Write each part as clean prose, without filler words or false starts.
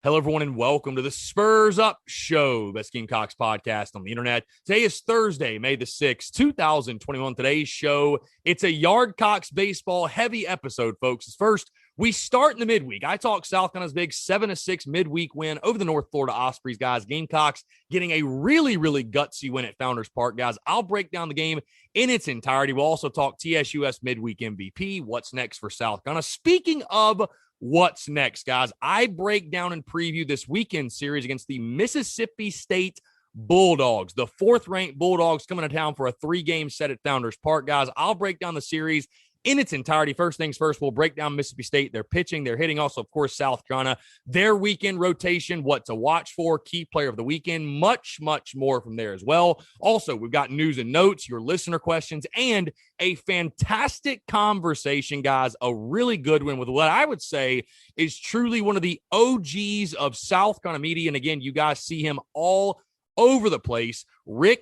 Hello, everyone, and welcome to the Spurs Up Show, best Gamecocks podcast on the internet. Today is Thursday, May the 6th, 2021. Today's show, it's a Yardcocks baseball heavy episode, folks. First, we start in the midweek. I talk South Carolina's big 7-6 midweek win over the North Florida Ospreys, guys. Gamecocks getting a really gutsy win at Founders Park, guys. I'll break down the game in its entirety. We'll also talk TSUS Midweek MVP, what's next for South Carolina. Speaking of what's next, guys, I break down and preview this weekend series against the Mississippi State Bulldogs, the fourth-ranked Bulldogs coming to town for a 3-game set at Founders Park, guys. I'll break down the series in its entirety. First things first, we'll break down Mississippi State, their pitching, their hitting, also, of course, South Carolina, their weekend rotation, what to watch for, key player of the weekend, much more from there as well. Also, we've got news and notes, your listener questions, and a fantastic conversation, guys, a really good one with what I would say is truly one of the OGs of South Carolina media. And again, you guys see him all over the place,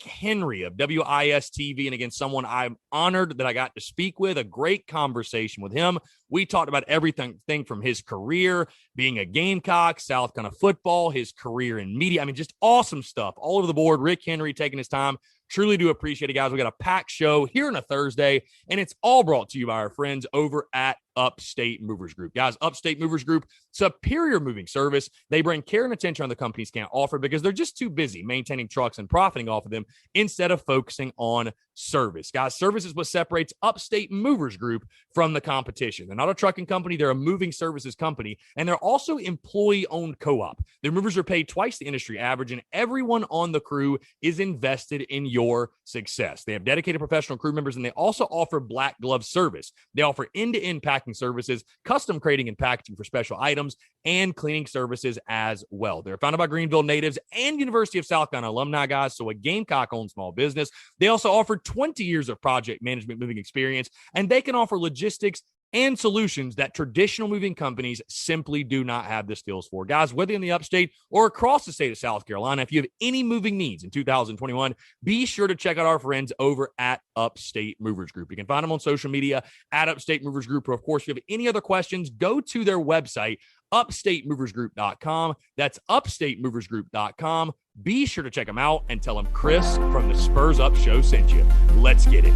Henry of WIS TV, and again, someone I'm honored that I got to speak with. A great conversation with him. We talked about everything from his career, being a Gamecock, South Carolina football, his career in media. I mean, just awesome stuff all over the board. Henry taking his time. Truly do appreciate it, guys. We got a packed show here on a Thursday, and it's all brought to you by our friends over at Upstate Movers Group. Guys, Upstate Movers Group, superior moving service. They bring care and attention on the companies can't offer because they're just too busy maintaining trucks and profiting off of them instead of focusing on service. Guys, service is what separates Upstate Movers Group from the competition. They're not a trucking company. They're a moving services company, and they're also employee-owned co-op. Their movers are paid twice the industry average, and everyone on the crew is invested in your success. They have dedicated professional crew members, and they also offer black glove service. They offer end-to-end packing services, custom crating and packaging for special items, and cleaning services as well. They're founded by Greenville natives and University of South Carolina alumni, guys, so a Gamecock-owned small business. They also offer 20 years of project management moving experience, and they can offer logistics and solutions that traditional moving companies simply do not have the skills for. Guys, whether in the upstate or across the state of South Carolina, if you have any moving needs in 2021, be sure to check out our friends over at Upstate Movers Group. You can find them on social media at Upstate Movers Group, or of course, if you have any other questions, go to their website, upstatemoversgroup.com. That's upstatemoversgroup.com. Be sure to check them out and tell them Chris from the Spurs Up Show sent you. Let's get it.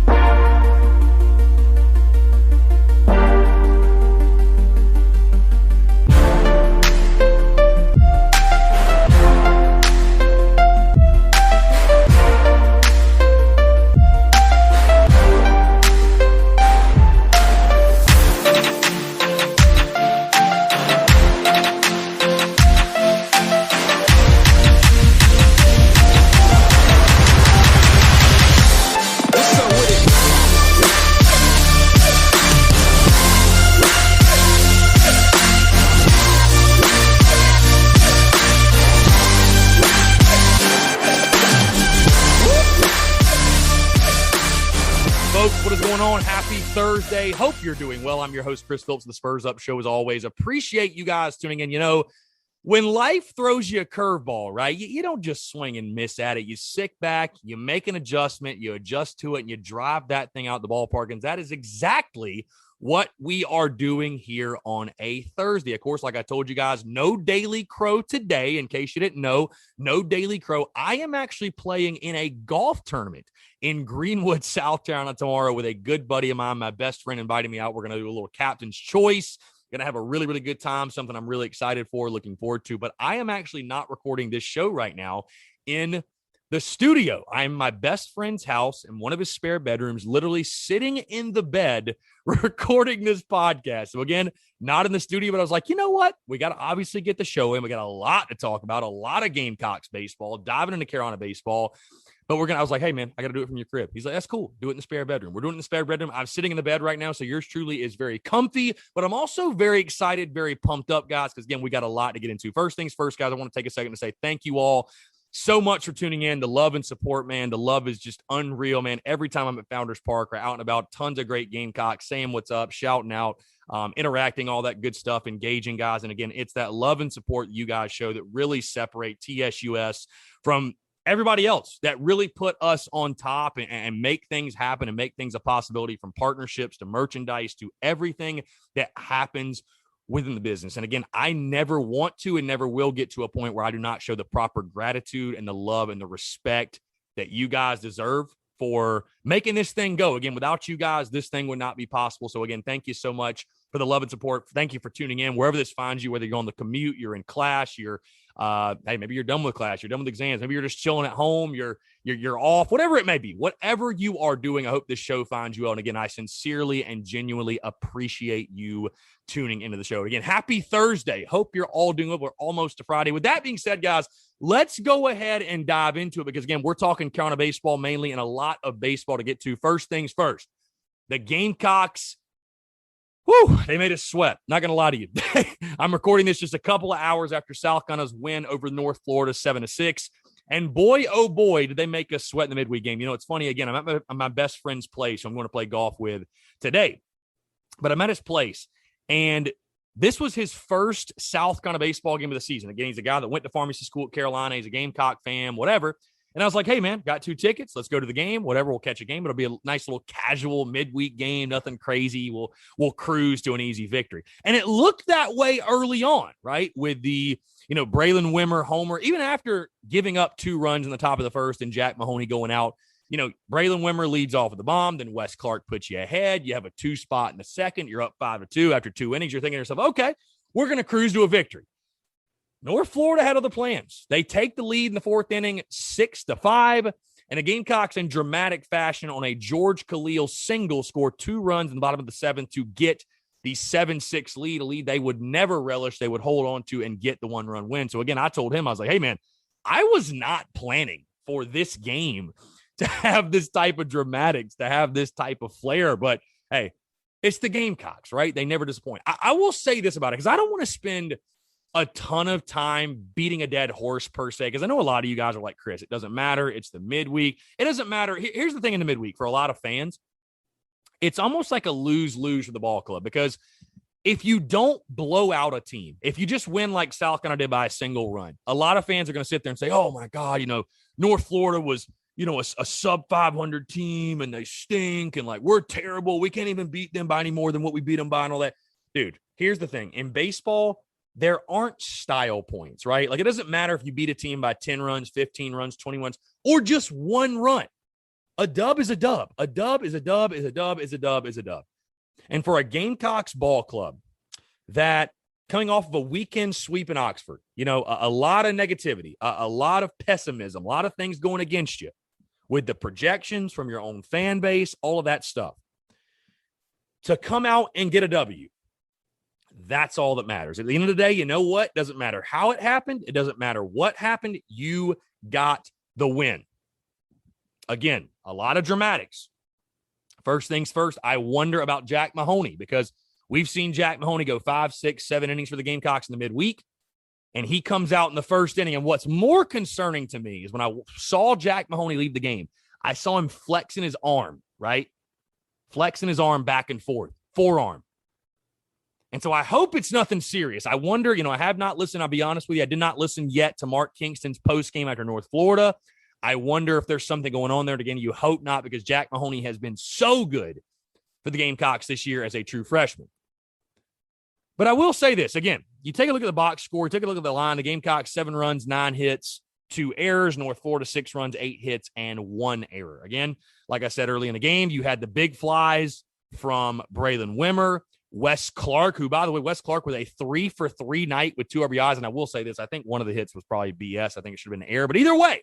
Thursday. Hope you're doing well. I'm your host, Chris Phillips of the Spurs Up Show, as always. Appreciate you guys tuning in. You know, when life throws you a curveball, right, you don't just swing and miss at it. You sit back, you make an adjustment, you adjust to it, and you drive that thing out the ballpark. And that is exactly what we are doing here on a Thursday. Of course, like I told you guys, no Daily Crow today. In case you didn't know, no Daily Crow. I am actually playing in a golf tournament in Greenwood, South Carolina tomorrow with a good buddy of mine. My best friend invited me out. We're going to do a little captain's choice. Going to have a really good time, something I'm really excited for, looking forward to. But I am actually not recording this show right now in the studio. I'm in my best friend's house in one of his spare bedrooms, literally sitting in the bed recording this podcast. So again, not in the studio, but I was like, you know what? We got to obviously get the show in. We got a lot to talk about, a lot of Gamecocks baseball, diving into Carolina baseball. But I was like, hey, man, I got to do it from your crib. He's like, that's cool. Do it in the spare bedroom. We're doing it in the spare bedroom. I'm sitting in the bed right now, so yours truly is very comfy. But I'm also very excited, very pumped up, guys, because, again, we got a lot to get into. First things first, guys, I want to take a second to say thank you all so much for tuning in. The love and support, man. The love is just unreal, man. Every time I'm at Founders Park or out and about, tons of great Gamecocks saying what's up, shouting out, interacting, all that good stuff, engaging, guys. And, again, it's that love and support you guys show that really separate TSUS from everybody else, that really put us on top and make things happen and make things a possibility, from partnerships to merchandise to everything that happens within the business. And again, I never want to and never will get to a point where I do not show the proper gratitude and the love and the respect that you guys deserve for making this thing go. Again, without you guys, this thing would not be possible. So again, thank you so much for the love and support. Thank you for tuning in wherever this finds you, whether you're on the commute, you're in class, you're hey, maybe you're done with class, you're done with exams, maybe you're just chilling at home, you're off, whatever it may be, whatever you are doing. I hope this show finds you well. And again, I sincerely and genuinely appreciate you tuning into the show. Again, happy Thursday. Hope you're all doing well. We're almost to Friday. With that being said, guys, let's go ahead and dive into it because, again, we're talking Carolina baseball mainly and a lot of baseball to get to. First things first, the Gamecocks, whew, they made us sweat. Not going to lie to you. I'm recording this just a couple of hours after South Carolina's win over North Florida 7-6. And boy, oh boy, did they make us sweat in the midweek game. You know, it's funny. Again, I'm at my best friend's place, I'm going to play golf with today. But I'm at his place, and this was his first South Carolina baseball game of the season. Again, he's a guy that went to pharmacy school at Carolina. He's a Gamecock fan, whatever. And I was like, hey, man, got 2 tickets. Let's go to the game. Whatever, we'll catch a game. It'll be a nice little casual midweek game, nothing crazy. We'll cruise to an easy victory. And it looked that way early on, right, with the, Braylon Wimmer homer. Even after giving up 2 runs in the top of the first and Jack Mahoney going out, Braylon Wimmer leads off with the bomb. Then Wes Clark puts you ahead. You have a 2 spot in the second. You're up 5-2 after 2 innings. You're thinking to yourself, okay, we're going to cruise to a victory. North Florida had other plans. They take the lead in the 4th inning, 6-5, and the Gamecocks in dramatic fashion on a George Khalil single score 2 runs in the bottom of the 7th to get the 7-6 lead, a lead they would never relish. They would hold on to and get the 1-run win. So again, I told him, I was like, hey man, I was not planning for this game to have this type of dramatics, to have this type of flair, but hey, it's the Gamecocks, right? They never disappoint. I will say this about it because I don't want to spend a ton of time beating a dead horse per se, because I know a lot of you guys are like, Chris, it doesn't matter. It's the midweek. It doesn't matter. Here's the thing in the midweek for a lot of fans. It's almost like a lose-lose for the ball club, because if you don't blow out a team, if you just win like South Carolina did by a single run, a lot of fans are going to sit there and say, oh my God, North Florida was, a sub 500 team and they stink and like, we're terrible. We can't even beat them by any more than what we beat them by and all that. Dude, here's the thing. In baseball, there aren't style points, right? Like, it doesn't matter if you beat a team by 10 runs, 15 runs, 20 runs, or just 1 run. A dub is a dub. A dub is a dub is a dub is a dub is a dub. And for a Gamecocks ball club that coming off of a weekend sweep in Oxford, a lot of negativity, a lot of pessimism, a lot of things going against you with the projections from your own fan base, all of that stuff, to come out and get a W. That's all that matters. At the end of the day, you know what? Doesn't matter how it happened. It doesn't matter what happened. You got the win. Again, a lot of dramatics. First things first, I wonder about Jack Mahoney, because we've seen Jack Mahoney go 5, 6, 7 innings for the Gamecocks in the midweek, and he comes out in the first inning. And what's more concerning to me is when I saw Jack Mahoney leave the game, I saw him flexing his arm, right? Flexing his arm back and forth, forearm. And so I hope it's nothing serious. I wonder, I have not listened. I'll be honest with you. I did not listen yet to Mark Kingston's postgame after North Florida. I wonder if there's something going on there. And again, you hope not, because Jack Mahoney has been so good for the Gamecocks this year as a true freshman. But I will say this. Again, you take a look at the box score, take a look at the line. The Gamecocks, 7 runs, 9 hits, 2 errors. North Florida, 6 runs, 8 hits, and 1 error. Again, like I said early in the game, you had the big flies from Braylon Wimmer, Wes Clark, who, by the way, Wes Clark with a 3-for-3 night with 2 RBIs. And I will say this, I think one of the hits was probably BS. I think it should have been an error. But either way,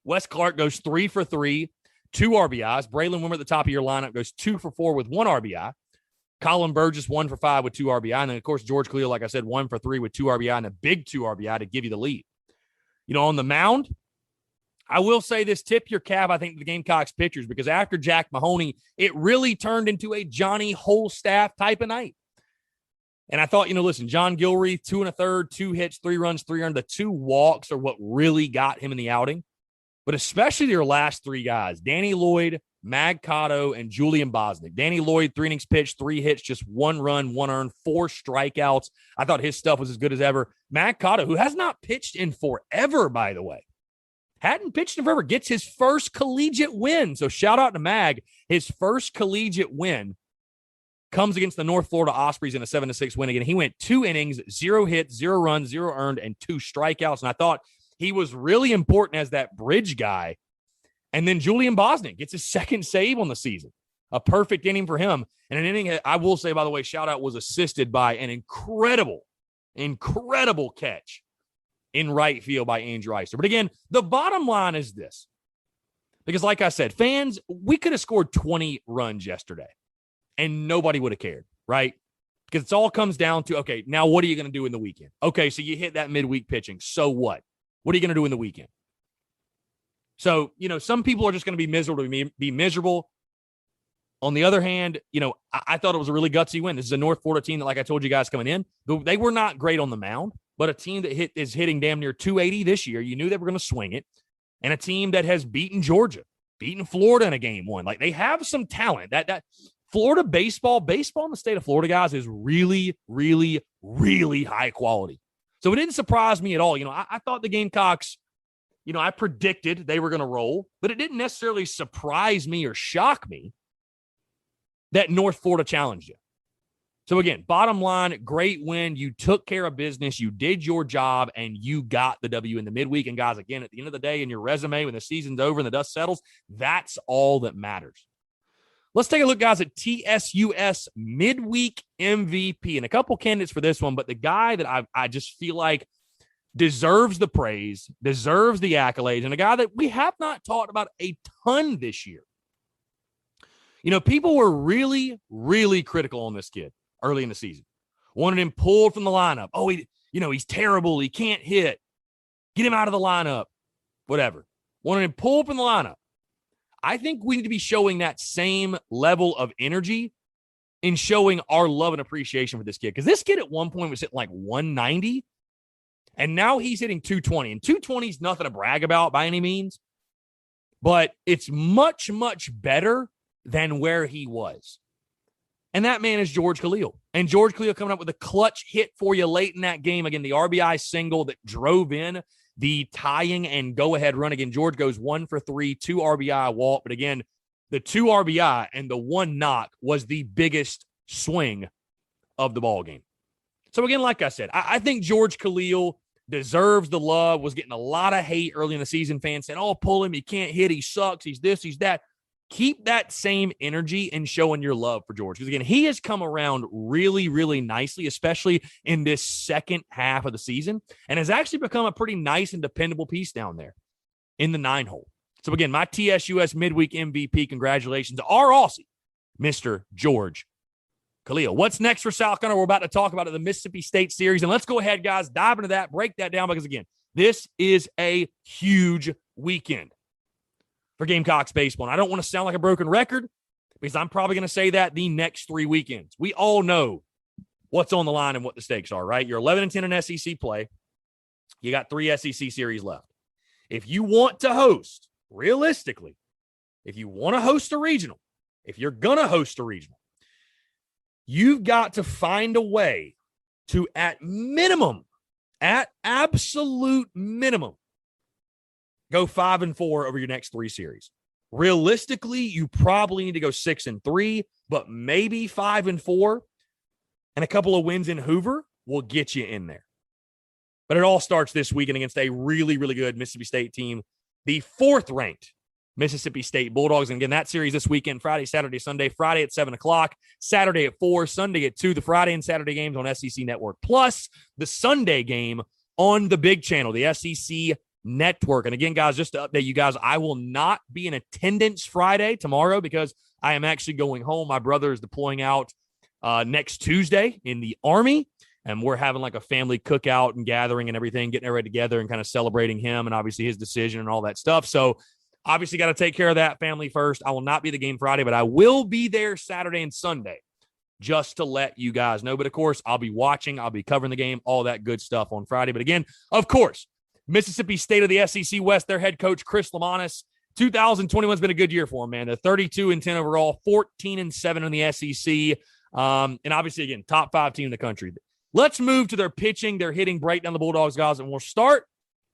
Wes Clark goes 3-for-3, 2 RBIs. Braylon Wimmer at the top of your lineup goes 2-for-4 with 1 RBI. Colin Burgess 1-for-5 with 2 RBI. And then, of course, George Khalil, like I said, 1-for-3 with 2 RBI and a big 2 RBI to give you the lead. On the mound, I will say this, tip your cap, I think, to the Gamecocks pitchers, because after Jack Mahoney, it really turned into a Johnny Holstaff type of night. And I thought, listen, John Gilreath, 2 1/3, 2 hits, 3 runs, 3 earned. The 2 walks are what really got him in the outing. But especially your last 3 guys, Danny Lloyd, Mag Cotto, and Julian Bosnick. Danny Lloyd, 3 innings pitched, 3 hits, just 1 run, 1 earned, 4 strikeouts. I thought his stuff was as good as ever. Mag Cotto, who has not pitched in forever, by the way, hadn't pitched in forever, gets his first collegiate win. So shout out to Mag, his first collegiate win. comes against the North Florida Ospreys in a 7-6 win again. He went 2 innings, 0 hits, 0 runs, 0 earned, and 2 strikeouts. And I thought he was really important as that bridge guy. And then Julian Bosnick gets his second save on the season. A perfect inning for him. And an inning, I will say, by the way, shout out, was assisted by an incredible catch in right field by Andrew Eister. But again, the bottom line is this. Because like I said, fans, we could have scored 20 runs yesterday and nobody would have cared, right? Because it all comes down to, okay, now what are you going to do in the weekend? Okay, so you hit that midweek pitching. So what? What are you going to do in the weekend? So, some people are just going to be miserable. On the other hand, I thought it was a really gutsy win. This is a North Florida team that, like I told you guys coming in, they were not great on the mound, but a team that is hitting damn near 280 this year. You knew they were going to swing it. And a team that has beaten Georgia, beaten Florida in a game one. Like, they have some talent. That Florida baseball in the state of Florida, guys, is really, really, really high quality. So it didn't surprise me at all. I thought the Gamecocks, I predicted they were going to roll, but it didn't necessarily surprise me or shock me that North Florida challenged you. So again, bottom line, great win. You took care of business. You did your job, and you got the W in the midweek. And guys, again, at the end of the day, in your resume, when the season's over and the dust settles, that's all that matters. Let's take a look, guys, at TSUS Midweek MVP. And a couple candidates for this one, but the guy that I just feel like deserves the praise, deserves the accolades, and a guy that we have not talked about a ton this year. People were really, really critical on this kid early in the season. Wanted him pulled from the lineup. Oh, he's terrible. He can't hit. Get him out of the lineup. Whatever. Wanted him pulled from the lineup. I think we need to be showing that same level of energy in showing our love and appreciation for this kid. Because this kid at one point was hitting like 190, and now he's hitting 220. And 220 is nothing to brag about by any means, but it's much, much better than where he was. And that man is George Khalil. And George Khalil coming up with a clutch hit for you late in that game. Again, the RBI single that drove in the tying and go-ahead run. Again, George goes 1 for 3, 2 RBI walk. But again, the 2 RBI and the 1 knock was the biggest swing of the ball game. So again, like I said, I think George Khalil deserves the love, was getting a lot of hate early in the season. Fans saying, oh, pull him, he can't hit, he sucks, he's this, he's that. Keep that same energy and showing your love for George. Because, again, he has come around really, really nicely, especially in this second half of the season, and has actually become a pretty nice and dependable piece down there in the 9-hole. So, again, my TSUS Midweek MVP, congratulations to our Aussie, Mr. George Khalil. What's next for South Carolina? We're about to talk about the Mississippi State series, and let's go ahead, guys, dive into that, break that down, because, again, this is a huge weekend for Gamecocks baseball. And I don't want to sound like a broken record, because I'm probably going to say that the next 3 weekends. We all know what's on the line and what the stakes are, right? You're 11-10 in SEC play. You got 3 SEC series left. If you want to host, realistically, if you want to host a regional, if you're going to host a regional, you've got to find a way to, at absolute minimum, go 5-4 over your next 3 series. Realistically, you probably need to go 6-3, but maybe 5-4, and a couple of wins in Hoover will get you in there. But it all starts this weekend against a really, really good Mississippi State team, the 4th-ranked Mississippi State Bulldogs. And again, that series this weekend, Friday, Saturday, Sunday. Friday at 7 o'clock, Saturday at 4, Sunday at 2. The Friday and Saturday games on SEC Network, plus the Sunday game on the big channel, the SEC Network. And again, guys, just to update you guys, I will not be in attendance Friday, tomorrow, because I am actually going home. My brother is deploying out next Tuesday in the Army, and we're having like a family cookout and gathering and everything, getting everybody together and kind of celebrating him and obviously his decision and all that stuff. So obviously got to take care of that family first. I will not be at the game Friday, but I will be there Saturday and Sunday, just to let you guys know. But of course, I'll be watching, I'll be covering the game, all that good stuff on Friday. But again, of course, Mississippi State of the SEC West, their head coach, Chris Lamanis, 2021 has been a good year for him, man. They're 32-10 overall, 14-7 in the SEC. And obviously, again, top 5 team in the country. Let's move to their pitching, their hitting, break down the Bulldogs, guys, and we'll start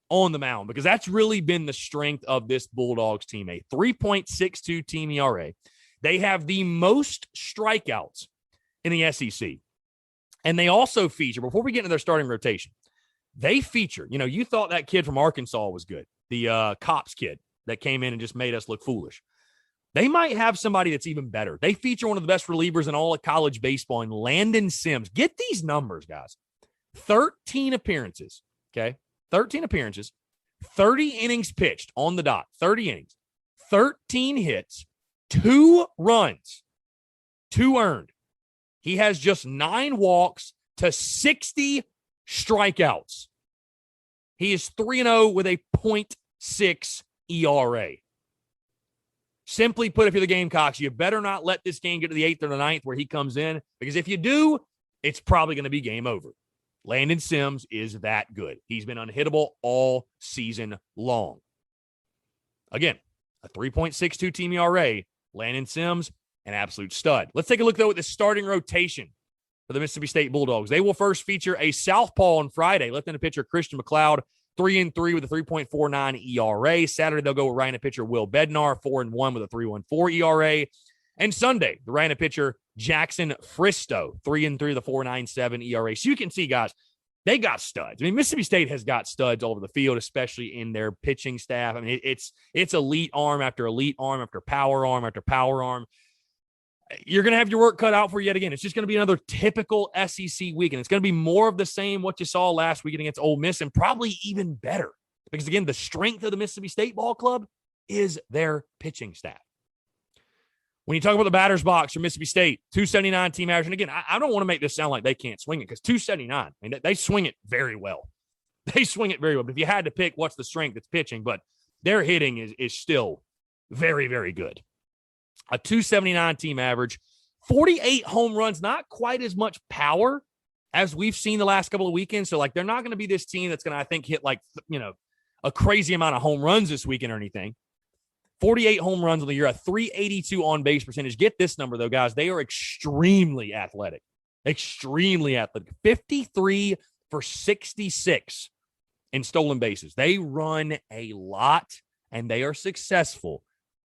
on the mound, because that's really been the strength of this Bulldogs team, a 3.62 team ERA. They have the most strikeouts in the SEC. And they also feature, before we get into their starting rotation, they feature, you thought that kid from Arkansas was good, the Cops kid that came in and just made us look foolish. They might have somebody that's even better. They feature one of the best relievers in all of college baseball in Landon Sims. Get these numbers, guys. 13 appearances, okay? 13 appearances, 30 innings pitched on the dot, 30 innings, 13 hits, 2 runs, 2 earned. He has just 9 walks to 60 strikeouts. He is 3-0 with a .6 ERA. Simply put, if you're the Gamecocks, you better not let this game get to the 8th or the 9th where he comes in, because if you do, it's probably going to be game over. Landon Sims is that good. He's been unhittable all season long. Again, a 3.62 team ERA. Landon Sims, an absolute stud. Let's take a look, though, at the starting rotation for the Mississippi State Bulldogs. They will first feature a southpaw on Friday. Left-handed pitcher Christian McLeod, 3-3 with a 3.49 ERA. Saturday, they'll go with right-handed pitcher Will Bednar, 4-1 with a 3.14 ERA. And Sunday, the right-handed pitcher Jackson Fristow, 3-3 with a 4.97 ERA. So you can see, guys, they got studs. I mean, Mississippi State has got studs all over the field, especially in their pitching staff. I mean, it's elite arm after elite arm after power arm after power arm. You're going to have your work cut out for you yet again. It's just going to be another typical SEC weekend. It's going to be more of the same, what you saw last weekend against Ole Miss, and probably even better. Because, again, the strength of the Mississippi State ball club is their pitching staff. When you talk about the batter's box for Mississippi State, 279 team average. And, again, I don't want to make this sound like they can't swing it, because 279, I mean, they swing it very well. They swing it very well. But if you had to pick what's the strength, it's pitching. But their hitting is still very, very good. A 279 team average, 48 home runs, not quite as much power as we've seen the last couple of weekends. So, they're not going to be this team that's going to, I think, hit, a crazy amount of home runs this weekend or anything. 48 home runs on the year, a 382 on-base percentage. Get this number, though, guys. They are extremely athletic. Extremely athletic. 53 for 66 in stolen bases. They run a lot, and they are successful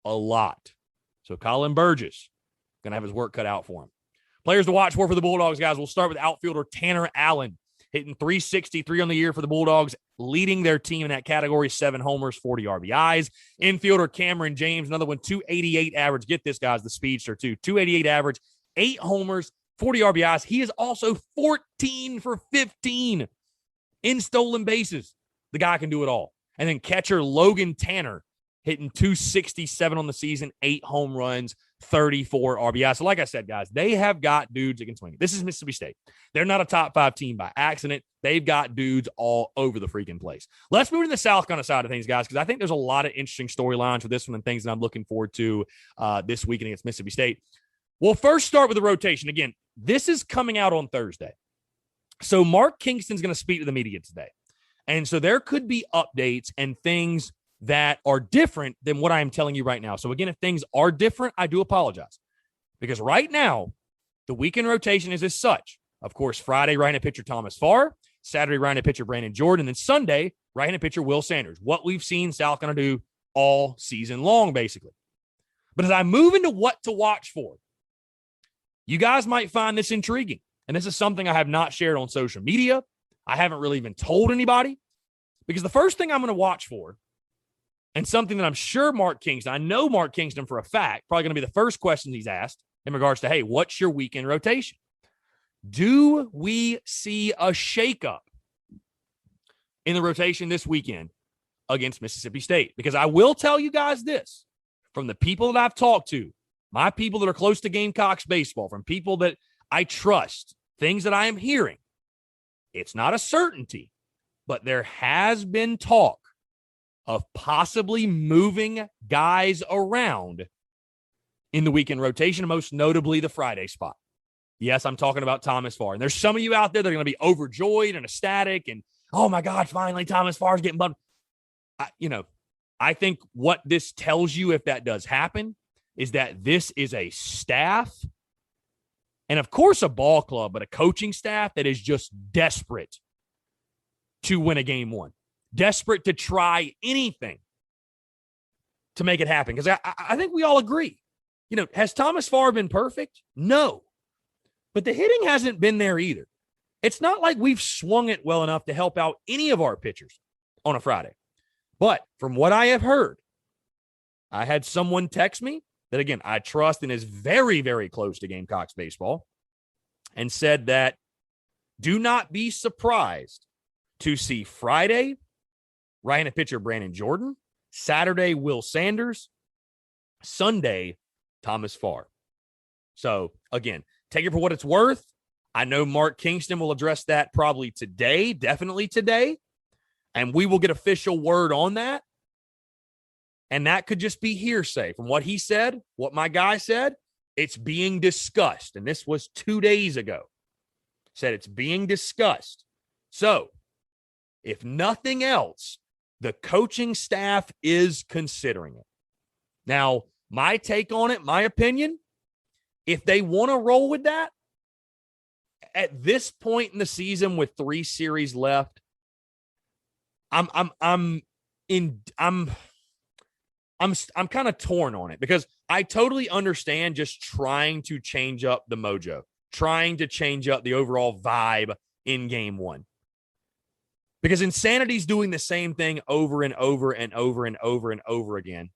a lot. So Colin Burgess going to have his work cut out for him. Players to watch for the Bulldogs, guys. We'll start with outfielder Tanner Allen, hitting 363 on the year for the Bulldogs, leading their team in that category, 7 homers, 40 RBIs. Infielder Cameron James, another one, 288 average. Get this, guys, the speedster, too. 288 average, 8 homers, 40 RBIs. He is also 14 for 15 in stolen bases. The guy can do it all. And then catcher Logan Tanner, hitting 267 on the season, 8 home runs, 34 RBI. So like I said, guys, they have got dudes that can swing it. This is Mississippi State. They're not a top 5 team by accident. They've got dudes all over the freaking place. Let's move to the South kind of side of things, guys, because I think there's a lot of interesting storylines with this one and things that I'm looking forward to this weekend against Mississippi State. We'll first start with the rotation. Again, this is coming out on Thursday. So Mark Kingston's going to speak to the media today. And so there could be updates and things that are different than what I am telling you right now. So again, if things are different, I do apologize. Because right now, the weekend rotation is as such. Of course, Friday, right-handed pitcher Thomas Farr. Saturday, right-handed pitcher Brandon Jordan. And then Sunday, right-handed pitcher Will Sanders. What we've seen South going to do all season long, basically. But as I move into what to watch for, you guys might find this intriguing. And this is something I have not shared on social media. I haven't really even told anybody. Because the first thing I'm going to watch for, and something that I'm sure Mark Kingston, I know Mark Kingston for a fact, probably going to be the first question he's asked in regards to, hey, what's your weekend rotation? Do we see a shakeup in the rotation this weekend against Mississippi State? Because I will tell you guys this, from the people that I've talked to, my people that are close to Gamecocks baseball, from people that I trust, things that I am hearing, it's not a certainty, but there has been talk of possibly moving guys around in the weekend rotation, most notably the Friday spot. Yes, I'm talking about Thomas Farr. And there's some of you out there that are going to be overjoyed and ecstatic and, oh my God, finally Thomas Farr's getting bumped. I think what this tells you, if that does happen, is that this is a staff and, of course, a ball club, but a coaching staff that is just desperate to win a game one. Desperate to try anything to make it happen. Because I think we all agree. Has Thomas Farr been perfect? No. but the hitting hasn't been there either. It's not like we've swung it well enough to help out any of our pitchers on a Friday. But from what I have heard, I had someone text me that, again, I trust and is very, very close to Gamecocks baseball, and said that do not be surprised to see Friday right-handed pitcher Brandon Jordan, Saturday Will Sanders, Sunday Thomas Farr. So, again, take it for what it's worth. I know Mark Kingston will address that probably today, definitely today, and we will get official word on that. And that could just be hearsay from what he said, what my guy said. It's being discussed, and this was 2 days ago. Said it's being discussed. So, if nothing else, the coaching staff is considering it. Now, my take on it, my opinion, if they want to roll with that, at this point in the season with 3 series left, I'm kind of torn on it, because I totally understand just trying to change up the mojo, trying to change up the overall vibe in game one. Because Insanity's doing the same thing over and over and over and over and over again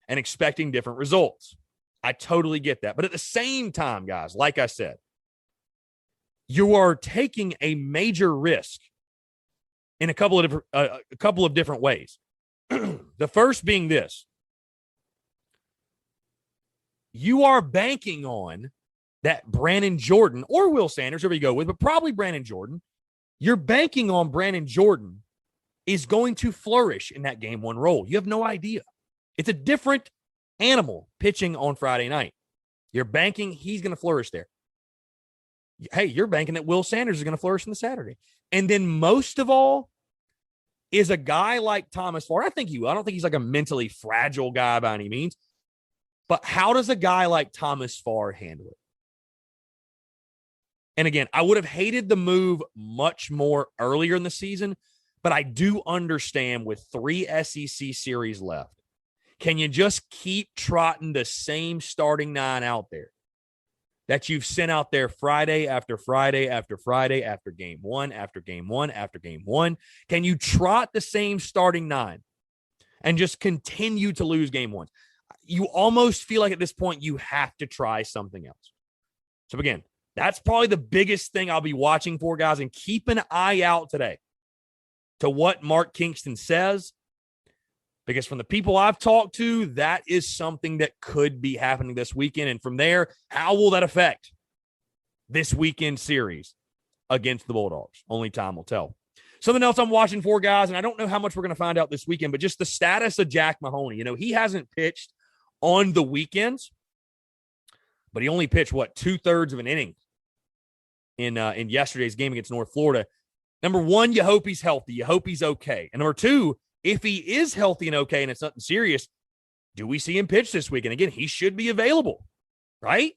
and expecting different results. I totally get that. But at the same time, guys, like I said, you are taking a major risk in a couple of different ways. The first being this: you are banking on that Brandon Jordan or Will Sanders, whoever you go with, but probably Brandon Jordan. You're banking on Brandon Jordan is going to flourish in that game one role. You have no idea. It's a different animal pitching on Friday night. You're banking he's going to flourish there. Hey, you're banking that Will Sanders is going to flourish on the Saturday. And then most of all is a guy like Thomas Farr. I don't think he's like a mentally fragile guy by any means. But how does a guy like Thomas Farr handle it? And again, I would have hated the move much more earlier in the season, but I do understand with 3 SEC series left, can you just keep trotting the same starting 9 out there that you've sent out there Friday after Friday after Friday after game one, after game one, after game one? Can you trot the same starting 9 and just continue to lose game ones? You almost feel like at this point you have to try something else. So again, that's probably the biggest thing I'll be watching for, guys, and keep an eye out today to what Mark Kingston says, because from the people I've talked to, that is something that could be happening this weekend. And from there, how will that affect this weekend series against the Bulldogs? Only time will tell. Something else I'm watching for, guys, and I don't know how much we're going to find out this weekend, but just the status of Jack Mahoney. You know, he hasn't pitched on the weekends, but he only pitched, 2/3 of an inning in yesterday's game against North Florida. Number one, you hope he's healthy. You hope he's okay. And number two, if he is healthy and okay and it's nothing serious, do we see him pitch this week? And again, he should be available, right?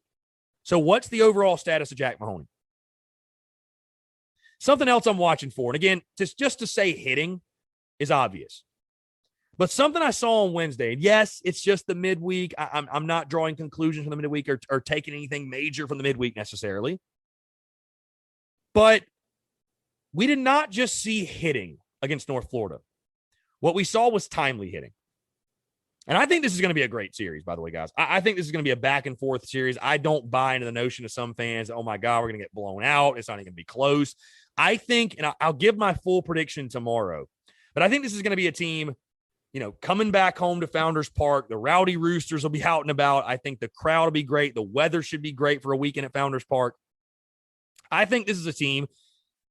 So what's the overall status of Jack Mahoney? Something else I'm watching for, and again, just to say hitting is obvious. But something I saw on Wednesday, and yes, it's just the midweek. I'm not drawing conclusions from the midweek or taking anything major from the midweek necessarily. But we did not just see hitting against North Florida. What we saw was timely hitting. And I think this is going to be a great series, by the way, guys. I think this is going to be a back-and-forth series. I don't buy into the notion of some fans, oh, my God, we're going to get blown out. It's not even going to be close. I think, and I'll give my full prediction tomorrow, but I think this is going to be a team, coming back home to Founders Park. The Rowdy Roosters will be out and about. I think the crowd will be great. The weather should be great for a weekend at Founders Park. I think this is a team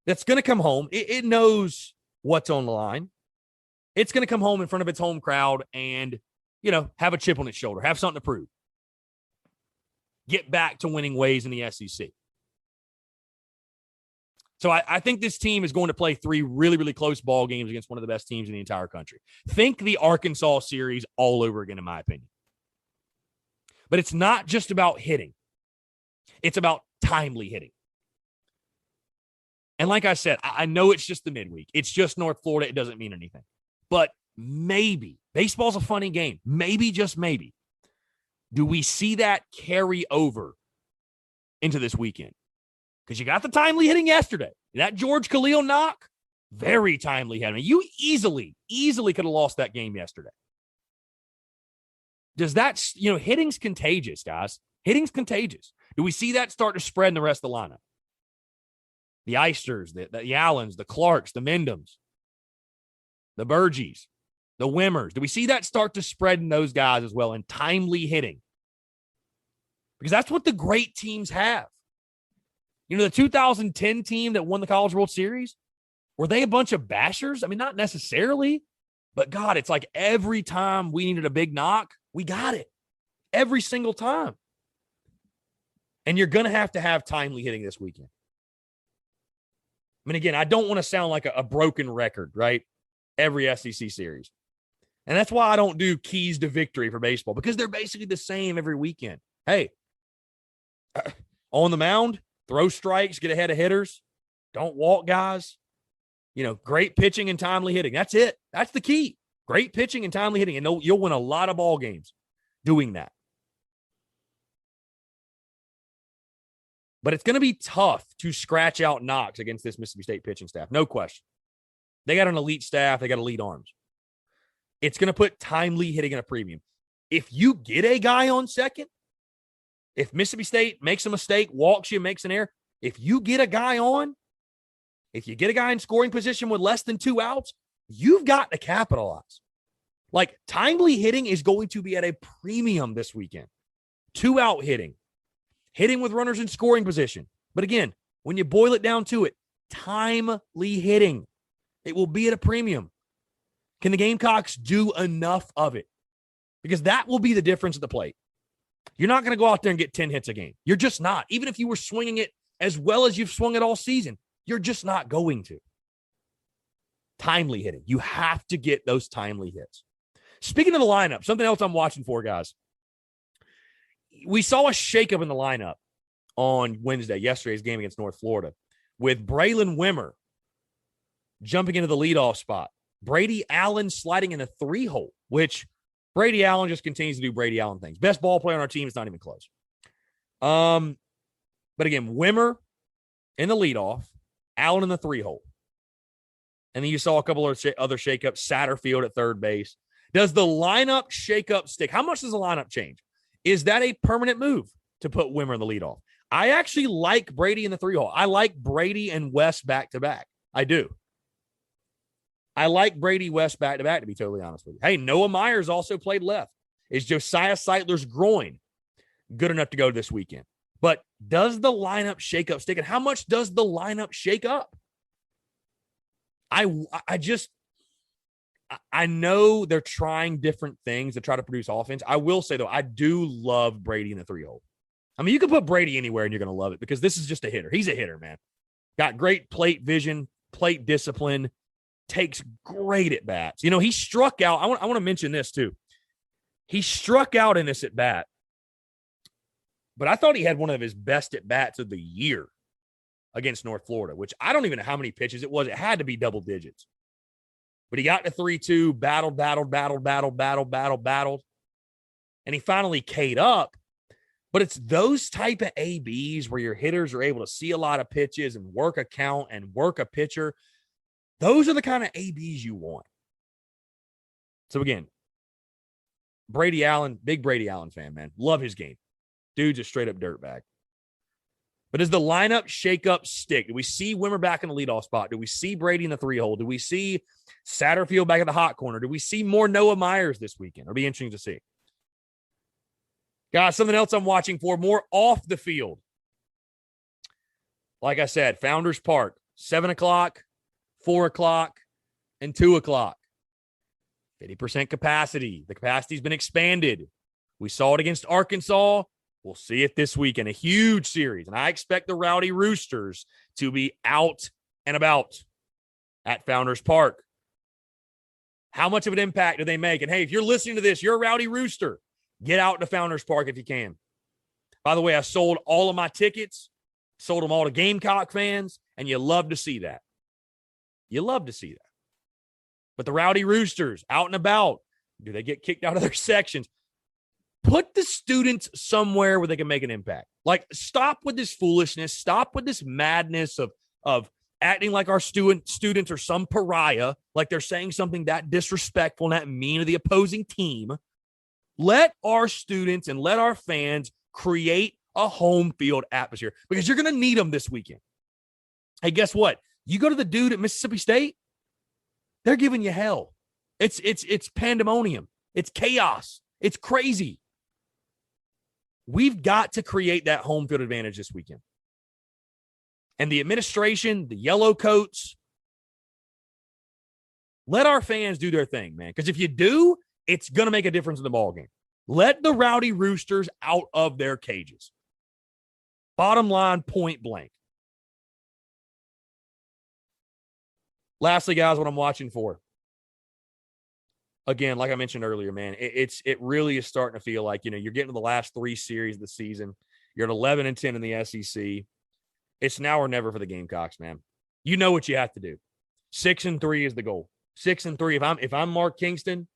that's going to come home. It knows what's on the line. It's going to come home in front of its home crowd and, have a chip on its shoulder, have something to prove. Get back to winning ways in the SEC. So I think this team is going to play 3 really, really close ball games against one of the best teams in the entire country. Think the Arkansas series all over again, in my opinion. But it's not just about hitting. It's about timely hitting. And like I said, I know it's just the midweek. It's just North Florida. It doesn't mean anything. But maybe, baseball's a funny game. Maybe, just maybe, do we see that carry over into this weekend? because you got the timely hitting yesterday. That George Khalil knock, very timely hit. I mean, you easily could have lost that game yesterday. Does that, hitting's contagious, guys. Hitting's contagious. Do we see that start to spread in the rest of the lineup? The Eisters, the Allens, the Clarks, the Mendhams, the Burgees, the Wimmers. Do we see that start to spread in those guys as well, in timely hitting? Because that's what the great teams have. The 2010 team that won the College World Series, were they a bunch of bashers? I mean, not necessarily, but God, it's like every time we needed a big knock, we got it. Every single time. And you're going to have timely hitting this weekend. I mean, again, I don't want to sound like a broken record, right? Every SEC series. And that's why I don't do keys to victory for baseball, because they're basically the same every weekend. Hey, on the mound, throw strikes, get ahead of hitters, don't walk guys. Great pitching and timely hitting. That's it. That's the key. Great pitching and timely hitting, and you'll win a lot of ball games doing that. But it's going to be tough to scratch out knocks against this Mississippi State pitching staff. No question. They got an elite staff. They got elite arms. It's going to put timely hitting in a premium. If you get a guy on second, if Mississippi State makes a mistake, walks you, makes an error, if you get a guy on, if you get a guy in scoring position with less than 2 outs, you've got to capitalize. Like, timely hitting is going to be at a premium this weekend. 2-out hitting. Hitting with runners in scoring position. But again, when you boil it down to it, timely hitting, it will be at a premium. Can the Gamecocks do enough of it? Because that will be the difference at the plate. You're not going to go out there and get 10 hits a game. You're just not. Even if you were swinging it as well as you've swung it all season, you're just not going to. Timely hitting. You have to get those timely hits. Speaking of the lineup, something else I'm watching for, guys. We saw a shakeup in the lineup on Wednesday, yesterday's game against North Florida, with Braylon Wimmer jumping into the leadoff spot. Brady Allen sliding in a 3-hole, which Brady Allen just continues to do Brady Allen things. Best ball player on our team. It's not even close. But again, Wimmer in the leadoff, Allen in the 3-hole. And then you saw a couple of other shakeups, Satterfield at third base. Does the lineup shakeup stick? How much does the lineup change? Is that a permanent move to put Wimmer in the leadoff? I actually like Brady in the 3-hole. I like Brady and West back-to-back. I do. I like Brady West back-to-back, to be totally honest with you. Hey, Noah Myers also played left. Is Josiah Seitler's groin good enough to go this weekend? But does the lineup shake up stick? And how much does the lineup shake up? I know they're trying different things to try to produce offense. I will say, though, I do love Brady in the 3-hole. I mean, you can put Brady anywhere and you're going to love it, because this is just a hitter. He's a hitter, man. Got great plate vision, plate discipline, takes great at bats. He struck out. I want to mention this too. He struck out in this at bat, but I thought he had one of his best at bats of the year against North Florida, which I don't even know how many pitches it was. It had to be double digits. But he got to 3-2, battled, and he finally K'd up. But it's those type of ABs where your hitters are able to see a lot of pitches and work a count and work a pitcher. Those are the kind of ABs you want. So again, Brady Allen, big Brady Allen fan, man. Love his game. Dude's a straight up dirtbag. But does the lineup shake-up stick? Do we see Wimmer back in the leadoff spot? Do we see Brady in the 3-hole? Do we see Satterfield back at the hot corner? Do we see more Noah Myers this weekend? It'll be interesting to see. Guys, something else I'm watching for, more off the field. Like I said, Founders Park, 7 o'clock, 4 o'clock, and 2 o'clock. 50% capacity. The capacity's been expanded. We saw it against Arkansas. We'll see it this week in a huge series. And I expect the Rowdy Roosters to be out and about at Founders Park. How much of an impact do they make? And hey, if you're listening to this, you're a Rowdy Rooster. Get out to Founders Park if you can. By the way, I sold all of my tickets, sold them all to Gamecock fans, and you love to see that. You love to see that. But the Rowdy Roosters, out and about, do they get kicked out of their sections? Put the students somewhere where they can make an impact. Like, stop with this foolishness. Stop with this madness of acting like our students are some pariah, like they're saying something that disrespectful and that mean to the opposing team. Let our students and let our fans create a home field atmosphere, because you're going to need them this weekend. Hey, guess what? You go to the dude at Mississippi State, they're giving you hell. It's pandemonium. It's chaos. It's crazy. We've got to create that home field advantage this weekend. And the administration, the yellow coats, let our fans do their thing, man. Because if you do, it's going to make a difference in the ball game. Let the rowdy roosters out of their cages. Bottom line, point blank. Lastly, guys, what I'm watching for. Again, like I mentioned earlier, man, it really is starting to feel like, you're getting to the last 3 series of the season. You're at 11-10 in the SEC. It's now or never for the Gamecocks, man. You know what you have to do. 6-3 is the goal. 6-3. If I'm Mark Kingston,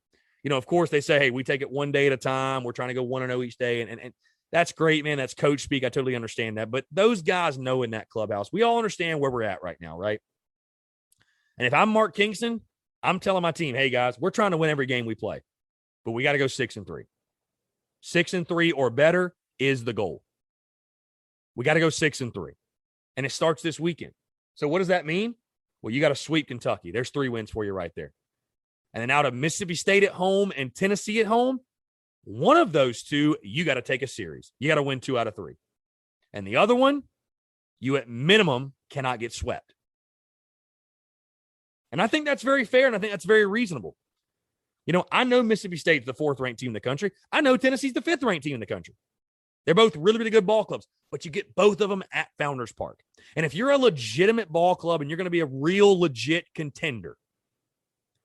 of course they say, hey, we take it one day at a time. We're trying to go 1-0 each day. And that's great, man. That's coach speak. I totally understand that. But those guys know in that clubhouse, we all understand where we're at right now, right? And if I'm Mark Kingston, I'm telling my team, hey, guys, we're trying to win every game we play. But we got to go 6-3. 6-3 or better is the goal. We got to go 6-3. And it starts this weekend. So what does that mean? Well, you got to sweep Kentucky. There's 3 wins for you right there. And then out of Mississippi State at home and Tennessee at home, one of those 2, you got to take a series. You got to win 2 out of 3. And the other one, you at minimum cannot get swept. And I think that's very fair, and I think that's very reasonable. I know Mississippi State's the 4th-ranked team in the country. I know Tennessee's the 5th-ranked team in the country. They're both really, really good ball clubs, but you get both of them at Founders Park. And if you're a legitimate ball club and you're going to be a real legit contender,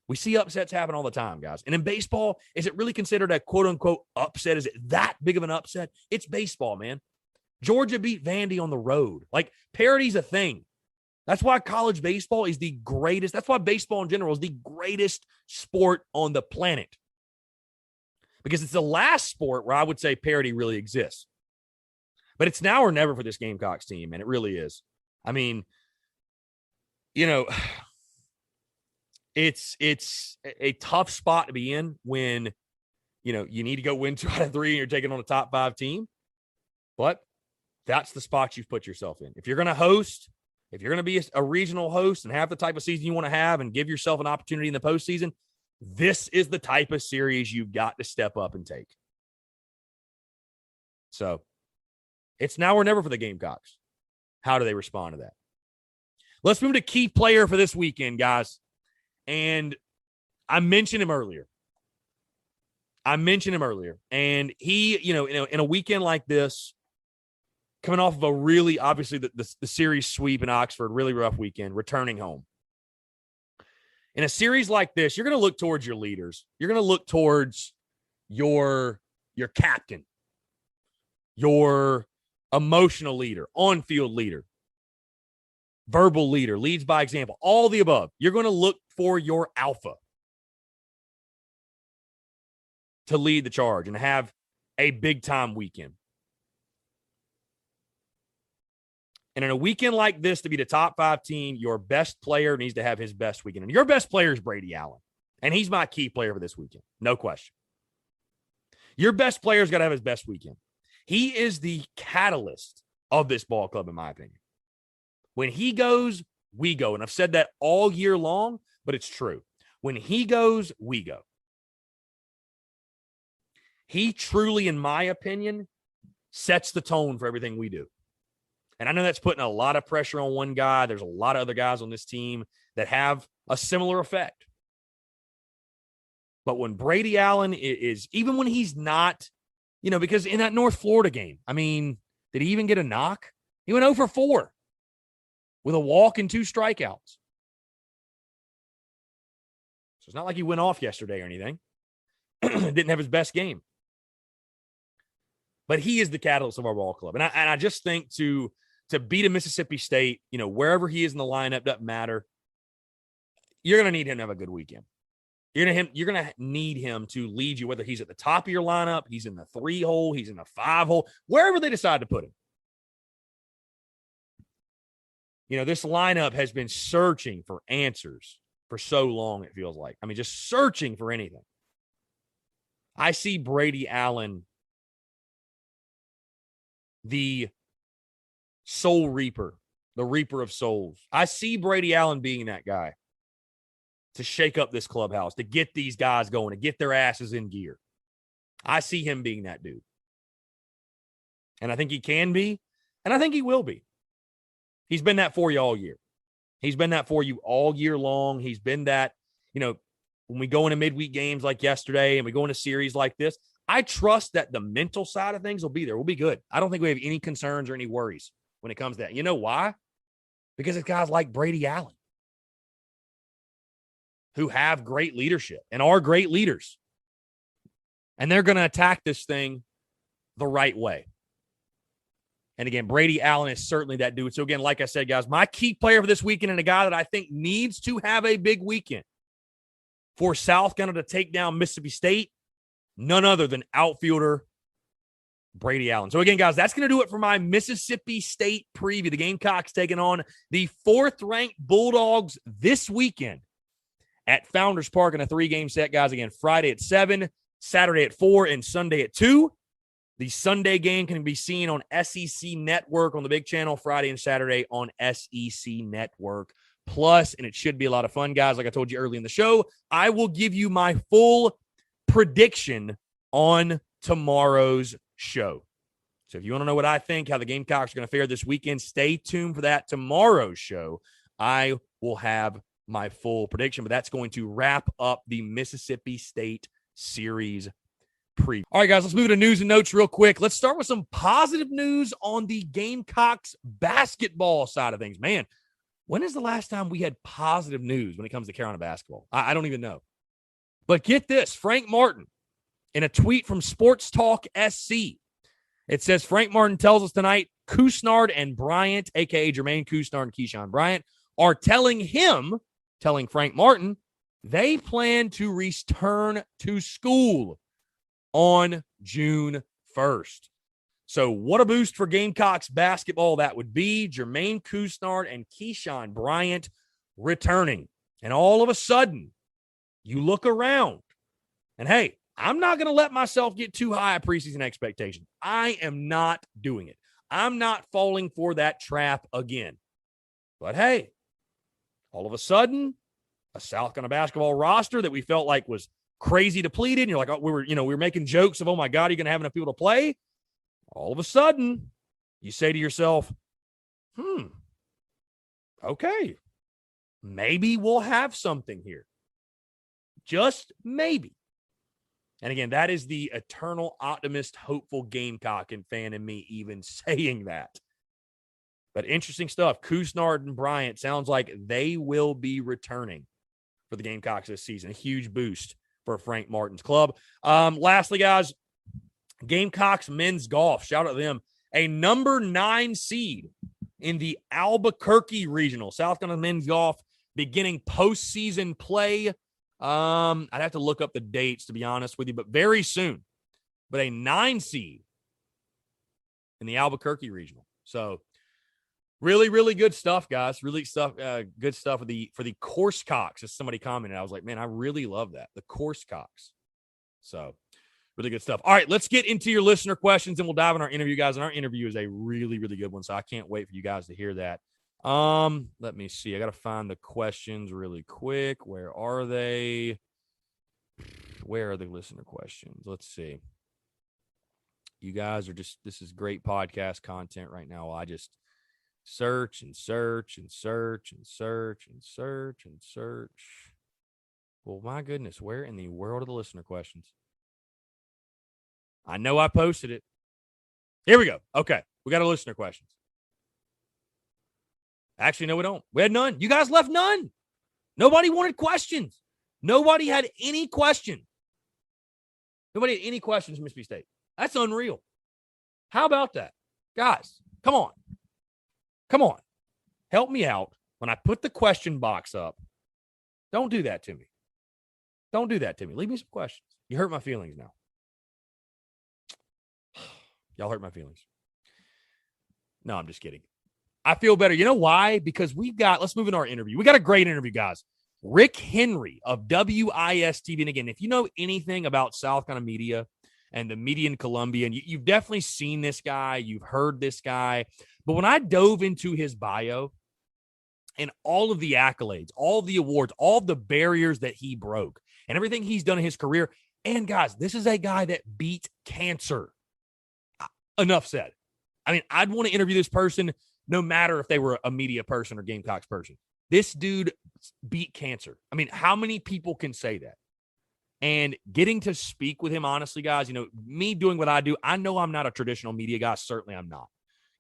we see upsets happen all the time, guys. And in baseball, is it really considered a quote-unquote upset? Is it that big of an upset? It's baseball, man. Georgia beat Vandy on the road. Like, parity's a thing. That's why college baseball is the greatest. That's why baseball in general is the greatest sport on the planet. Because it's the last sport where I would say parity really exists. But it's now or never for this Gamecocks team, and it really is. I mean, it's a tough spot to be in when, you need to go win 2 out of 3 and you're taking on a top 5 team. But that's the spot you've put yourself in. If you're going to host, if you're going to be a regional host and have the type of season you want to have and give yourself an opportunity in the postseason, this is the type of series you've got to step up and take. So it's now or never for the Gamecocks. How do they respond to that? Let's move to key player for this weekend, guys. And I mentioned him earlier. And he, in a weekend like this, coming off of a really, obviously, the series sweep in Oxford, really rough weekend, returning home. In a series like this, you're going to look towards your leaders. You're going to look towards your captain, your emotional leader, on-field leader, verbal leader, leads by example, all the above. You're going to look for your alpha to lead the charge and have a big-time weekend. And in a weekend like this, to be the top 5 team, your best player needs to have his best weekend. And your best player is Brady Allen. And he's my key player for this weekend. No question. Your best player's got to have his best weekend. He is the catalyst of this ball club, in my opinion. When he goes, we go. And I've said that all year long, but it's true. When he goes, we go. He truly, in my opinion, sets the tone for everything we do. And I know that's putting a lot of pressure on one guy. There's a lot of other guys on this team that have a similar effect. But when Brady Allen is, even when he's not, because in that North Florida game, I mean, did he even get a knock? He went 0 for 4 with a walk and 2 strikeouts. So it's not like he went off yesterday or anything. Didn't have his best game. But he is the catalyst of our ball club. And I just think to beat a Mississippi State, wherever he is in the lineup, doesn't matter. You're going to need him to have a good weekend. You're gonna need him to lead you, whether he's at the top of your lineup, he's in the 3 hole, he's in the 5 hole, wherever they decide to put him. This lineup has been searching for answers for so long, it feels like. I mean, just searching for anything. I see Brady Allen, the soul reaper, the reaper of souls. I see Brady Allen being that guy to shake up this clubhouse, to get these guys going, to get their asses in gear. I see him being that dude. And I think he can be, and I think he will be. He's been that for you all year. He's been that for you all year long. He's been that, when we go into midweek games like yesterday and we go into series like this, I trust that the mental side of things will be there. We'll be good. I don't think we have any concerns or any worries when it comes to that. You know why? Because it's guys like Brady Allen who have great leadership and are great leaders. And they're going to attack this thing the right way. And again, Brady Allen is certainly that dude. So again, like I said, guys, my key player for this weekend and a guy that I think needs to have a big weekend for South Carolina to take down Mississippi State, none other than outfielder Brady Allen. So again, guys, that's going to do it for my Mississippi State preview. The Gamecocks taking on the 4th-ranked Bulldogs this weekend at Founders Park in a 3-game set, guys. Again, Friday at 7, Saturday at 4, and Sunday at 2. The Sunday game can be seen on SEC Network on the big channel, Friday and Saturday on SEC Network Plus, and it should be a lot of fun, guys. Like I told you early in the show, I will give you my full prediction on tomorrow's show. So if you want to know what I think, how the Gamecocks are going to fare this weekend, stay tuned for that tomorrow's show. I will have my full prediction, but that's going to wrap up the Mississippi State series preview. All right, guys, let's move to news and notes real quick. Let's start with some positive news on the Gamecocks basketball side of things. Man, when is the last time we had positive news when it comes to Carolina basketball? I don't even know. But get this, Frank Martin, in a tweet from Sports Talk SC, it says, Frank Martin tells us tonight, Couisnard and Bryant, a.k.a. Jermaine Couisnard and Keyshawn Bryant, are telling Frank Martin, they plan to return to school on June 1st. So what a boost for Gamecocks basketball that would be. Jermaine Couisnard and Keyshawn Bryant returning. And all of a sudden, you look around, and hey, I'm not going to let myself get too high a preseason expectation. I am not doing it. I'm not falling for that trap again. But hey, all of a sudden, a South Carolina basketball roster that we felt like was crazy depleted. And you're like, oh, we were making jokes of, oh my God, are you going to have enough people to play? All of a sudden, you say to yourself, okay, maybe we'll have something here. Just maybe. And again, that is the eternal optimist, hopeful Gamecock and fan in me even saying that. But interesting stuff. Couisnard and Bryant sounds like they will be returning for the Gamecocks this season. A huge boost for Frank Martin's club. Lastly, guys, Gamecocks men's golf. Shout out to them. A number 9 seed in the Albuquerque Regional. South Carolina men's golf beginning postseason play. I'd have to look up the dates, to be honest with you, but very soon. But a 9 seed in the Albuquerque Regional. So really, really good stuff, guys. Really good stuff for the Corsecocks, as somebody commented. I was like, man, I really love that. The Corsecocks. So really good stuff. All right, let's get into your listener questions, and we'll dive in our interview, guys. And our interview is a really, really good one, so I can't wait for you guys to hear that. Let me see. I got to find the questions really quick. Where are they? Where are the listener questions? Let's see. You guys are this is great podcast content right now. I just search and search and search and search and search and search. Well, my goodness, where in the world are the listener questions? I know I posted it. Here we go. Okay, we got a listener questions. Actually, no, we don't. We had none. You guys left none. Nobody wanted questions. Nobody had any question. Nobody had any questions, Mississippi State. That's unreal. How about that? Guys, come on. Come on. Help me out when I put the question box up. Don't do that to me. Don't do that to me. Leave me some questions. You hurt my feelings now. Y'all hurt my feelings. No, I'm just kidding. I feel better. You know why? Because let's move into our interview. We got a great interview, guys. Rick Henry of WIS TV. And again, if you know anything about South Carolina media and the media in Columbia, and you've definitely seen this guy, you've heard this guy. But when I dove into his bio and all of the accolades, all of the awards, all of the barriers that he broke and everything he's done in his career, and guys, this is a guy that beat cancer. Enough said. I mean, I'd want to interview this person no matter if they were a media person or Gamecocks person. This dude beat cancer. I mean, how many people can say that? And getting to speak with him, honestly, guys, me doing what I do, I know I'm not a traditional media guy. Certainly I'm not.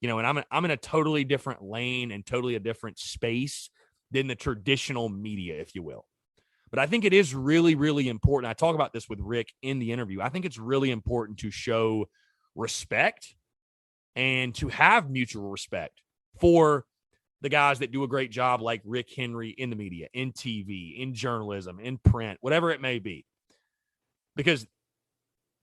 And I'm in a totally different lane and totally a different space than the traditional media, if you will. But I think it is really, really important. I talk about this with Rick in the interview. I think it's really important to show respect and to have mutual respect for the guys that do a great job like Rick Henry in the media, in TV, in journalism, in print, whatever it may be. Because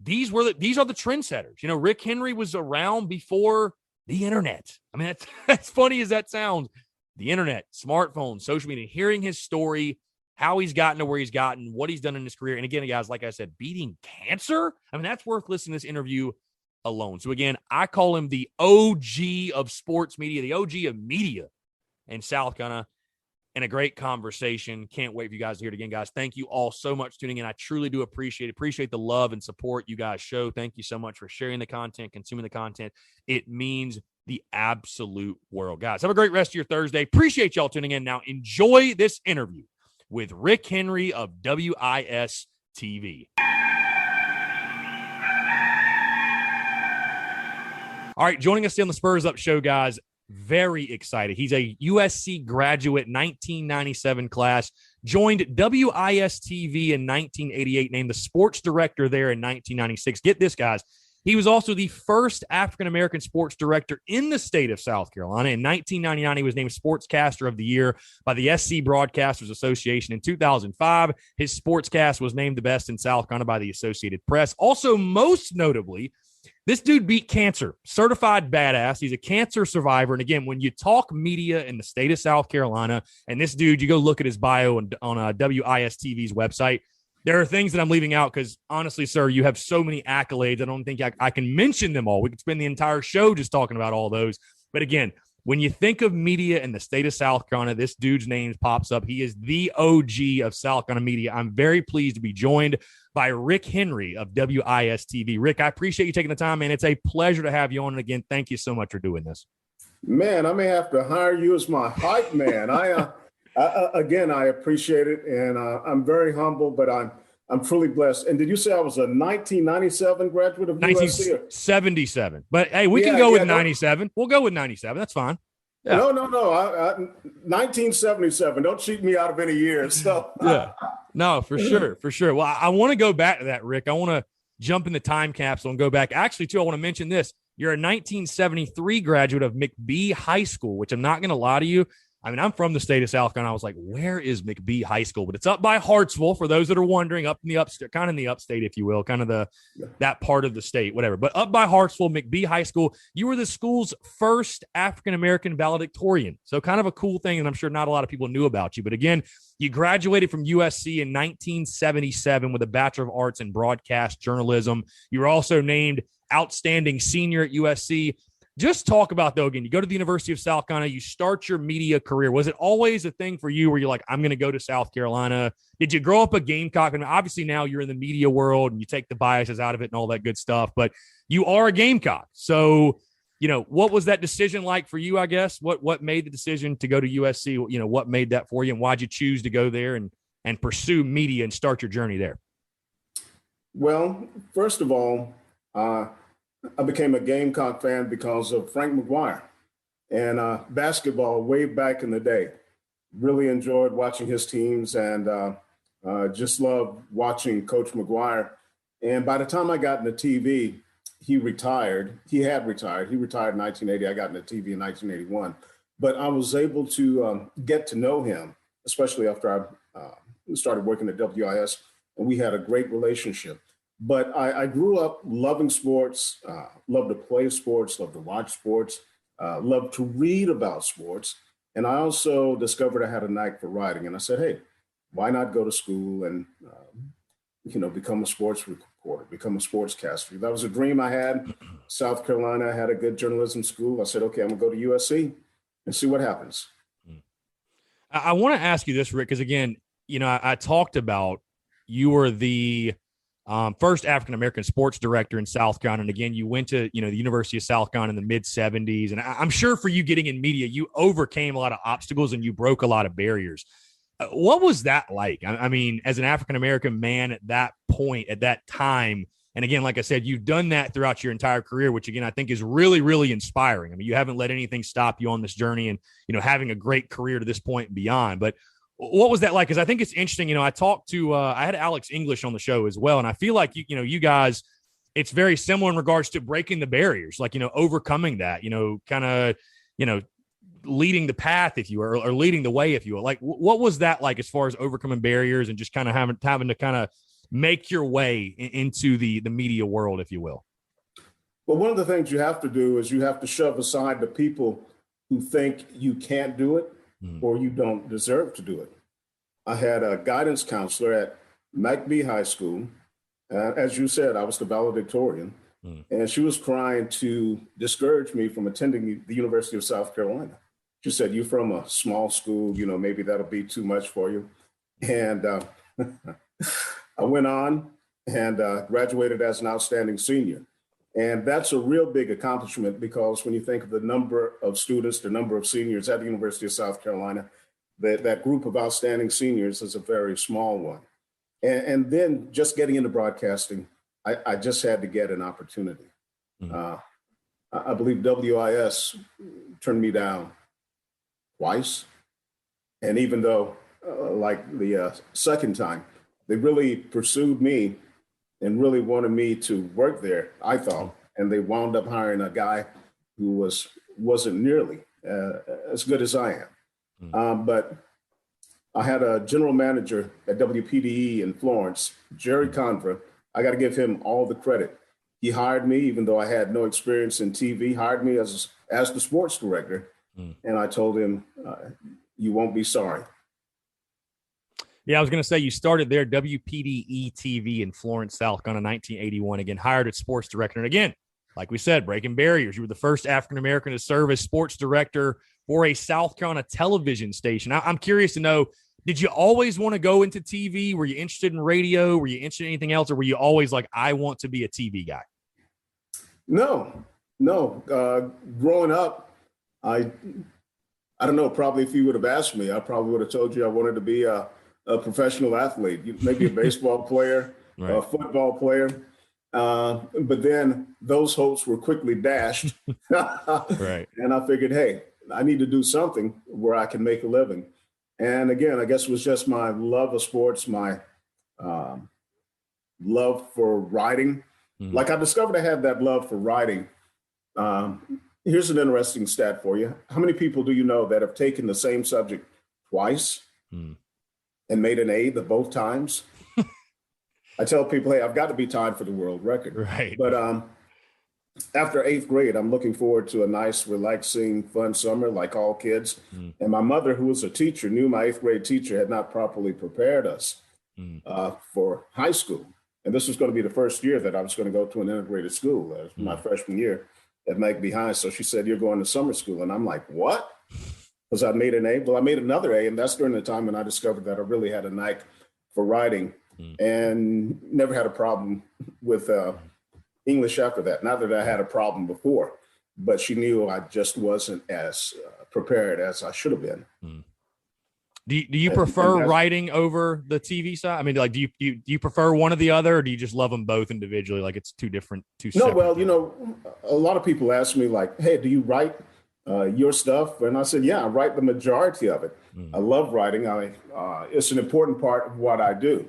these are the trendsetters. Rick Henry was around before the internet. I mean, that's funny as that sounds. The internet, smartphones, social media, hearing his story, how he's gotten to where he's gotten, what he's done in his career. And again, guys, like I said, beating cancer. I mean, that's worth listening to this interview alone. So again, I call him the OG of sports media, the OG of media in South Carolina, and a great conversation. Can't wait for you guys to hear it again, guys. Thank you all so much for tuning in. I truly do appreciate the love and support you guys show. Thank you so much for sharing the content, consuming the content. It means the absolute world. Guys, have a great rest of your Thursday. Appreciate y'all tuning in. Now enjoy this interview with Rick Henry of WIS TV. All right, joining us on the Spurs Up Show, guys. Very excited. He's a USC graduate, 1997 class, joined WIS TV in 1988, named the sports director there in 1996. Get this, guys. He was also the first African-American sports director in the state of South Carolina. In 1999, he was named Sportscaster of the Year by the SC Broadcasters Association. In 2005, his sportscast was named the best in South Carolina by the Associated Press. Also, most notably, this dude beat cancer, certified badass. He's a cancer survivor. And again, when you talk media in the state of South Carolina, and this dude, you go look at his bio on WIS TV's website, there are things that I'm leaving out because, honestly, sir, you have so many accolades. I don't think I can mention them all. We could spend the entire show just talking about all those. But again, when you think of media in the state of South Carolina, this dude's name pops up. He is the OG of South Carolina media. I'm very pleased to be joined by Rick Henry of WIS TV. Rick, I appreciate you taking the time, man. It's a pleasure to have you on. And again, thank you so much for doing this. Man, I may have to hire you as my hype man. Again, I appreciate it, and I'm very humble, but I'm truly blessed. And did you say I was a 1997 graduate of USC? 1977. But hey, we can go with 97. We'll go with 97. That's fine. Yeah. No. 1977. Don't cheat me out of any years. So. Yeah. No, for sure. Well, I want to go back to that, Rick. I want to jump in the time capsule and go back. Actually, too, I want to mention this. You're a 1973 graduate of McBee High School, which I'm not going to lie to you. I mean, I'm from the state of South Carolina. I was like, where is McBee High School? But it's up by Hartsville, for those that are wondering, up in the upstate, kind of in the upstate, if you will, kind of that part of the state, whatever. But up by Hartsville, McBee High School, you were the school's first African-American valedictorian. So kind of a cool thing, and I'm sure not a lot of people knew about you. But again, you graduated from USC in 1977 with a Bachelor of Arts in Broadcast Journalism. You were also named Outstanding Senior at USC. Just talk about, though, again, you go to the University of South Carolina, you start your media career. Was it always a thing for you where you're like, I'm going to go to South Carolina? Did you grow up a Gamecock? And obviously now you're in the media world and you take the biases out of it and all that good stuff, but you are a Gamecock. So, what was that decision like for you, I guess? What made the decision to go to USC? What made that for you, and why'd you choose to go there and pursue media and start your journey there? Well, first of all, I became a Gamecock fan because of Frank McGuire and basketball way back in the day. Really enjoyed watching his teams and just loved watching Coach McGuire. And by the time I got into TV, he retired. He had retired. He retired in 1980. I got into TV in 1981. But I was able to get to know him, especially after I started working at WIS and we had a great relationship. But I grew up loving sports, loved to play sports, loved to watch sports, loved to read about sports. And I also discovered I had a knack for writing. And I said, hey, why not go to school and, become a sports reporter, become a sportscaster? That was a dream I had. South Carolina, I had a good journalism school. I said, okay, I'm going to go to USC and see what happens. I want to ask you this, Rick, because again, I talked about you were the first African-American sports director in South Carolina. And again, you went to, the University of South Carolina in the mid 70s. And I'm sure for you getting in media, you overcame a lot of obstacles and you broke a lot of barriers. What was that like? I mean, as an African-American man at that point, at that time, and again, like I said, you've done that throughout your entire career, which again, I think is really, really inspiring. I mean, you haven't let anything stop you on this journey and, having a great career to this point and beyond. But what was that like? Because I think it's interesting. I talked to, I had Alex English on the show as well. And I feel like, you guys, it's very similar in regards to breaking the barriers, like, overcoming that, kind of, leading the path, if you will, or leading the way, if you will. Like, what was that like as far as overcoming barriers and just kind of having to kind of make your way into the media world, if you will? Well, one of the things you have to do is you have to shove aside the people who think you can't do it or you don't deserve to do it. I had a guidance counselor at McBee High School. As you said, I was the valedictorian, and she was trying to discourage me from attending the University of South Carolina. She said, you're from a small school, maybe that'll be too much for you. And I went on and graduated as an outstanding senior. And that's a real big accomplishment because when you think of the number of students, the number of seniors at the University of South Carolina, that group of outstanding seniors is a very small one. And then just getting into broadcasting, I just had to get an opportunity. I believe WIS turned me down twice. And even though, like the second time, they really pursued me and really wanted me to work there, I thought. And they wound up hiring a guy who wasn't nearly as good as I am. But I had a general manager at WPDE in Florence, Jerry Conver. I got to give him all the credit. He hired me, even though I had no experience in TV, hired me as the sports director. And I told him, you won't be sorry. Yeah, I was going to say you started there, WPDE TV in Florence, South Carolina, 1981. Again, hired as sports director. And again, like we said, breaking barriers. You were the first African-American to serve as sports director for a South Carolina television station. I'm curious to know, did you always want to go into TV? Were you interested in radio? Were you interested in anything else? Or were you always like, I want to be a TV guy? No. Growing up, I don't know, probably if you would have asked me, I probably would have told you I wanted to be a professional athlete, maybe a baseball player, right, a football player. But then those hopes were quickly dashed. Right. And I figured, hey, I need to do something where I can make a living. And again, I guess it was just my love of sports, my love for writing. Like I discovered I had that love for writing. Here's an interesting stat for you. How many people do you know that have taken the same subject twice and made an A both times? I tell people, hey, I've got to be tied for the world record. Right. But after 8th grade, I'm looking forward to a nice, relaxing, fun summer like all kids. And my mother, who was a teacher, knew my 8th grade teacher had not properly prepared us for high school. And this was going to be the first year that I was going to go to an integrated school. That was my freshman year at McBee High. So she said, you're going to summer school. And I'm like, what? Because I made an A. Well, I made another A. And that's during the time when I discovered that I really had a knack for writing and never had a problem with English after that. Not that I had a problem before, but she knew I just wasn't as prepared as I should have been. Do you prefer writing over the TV side? I mean, like, do you prefer one or the other, or do you just love them both individually? Like it's two separate? No, well, a lot of people ask me like, hey, do you write your stuff? And I said, yeah, I write the majority of it. I love writing. It's an important part of what I do.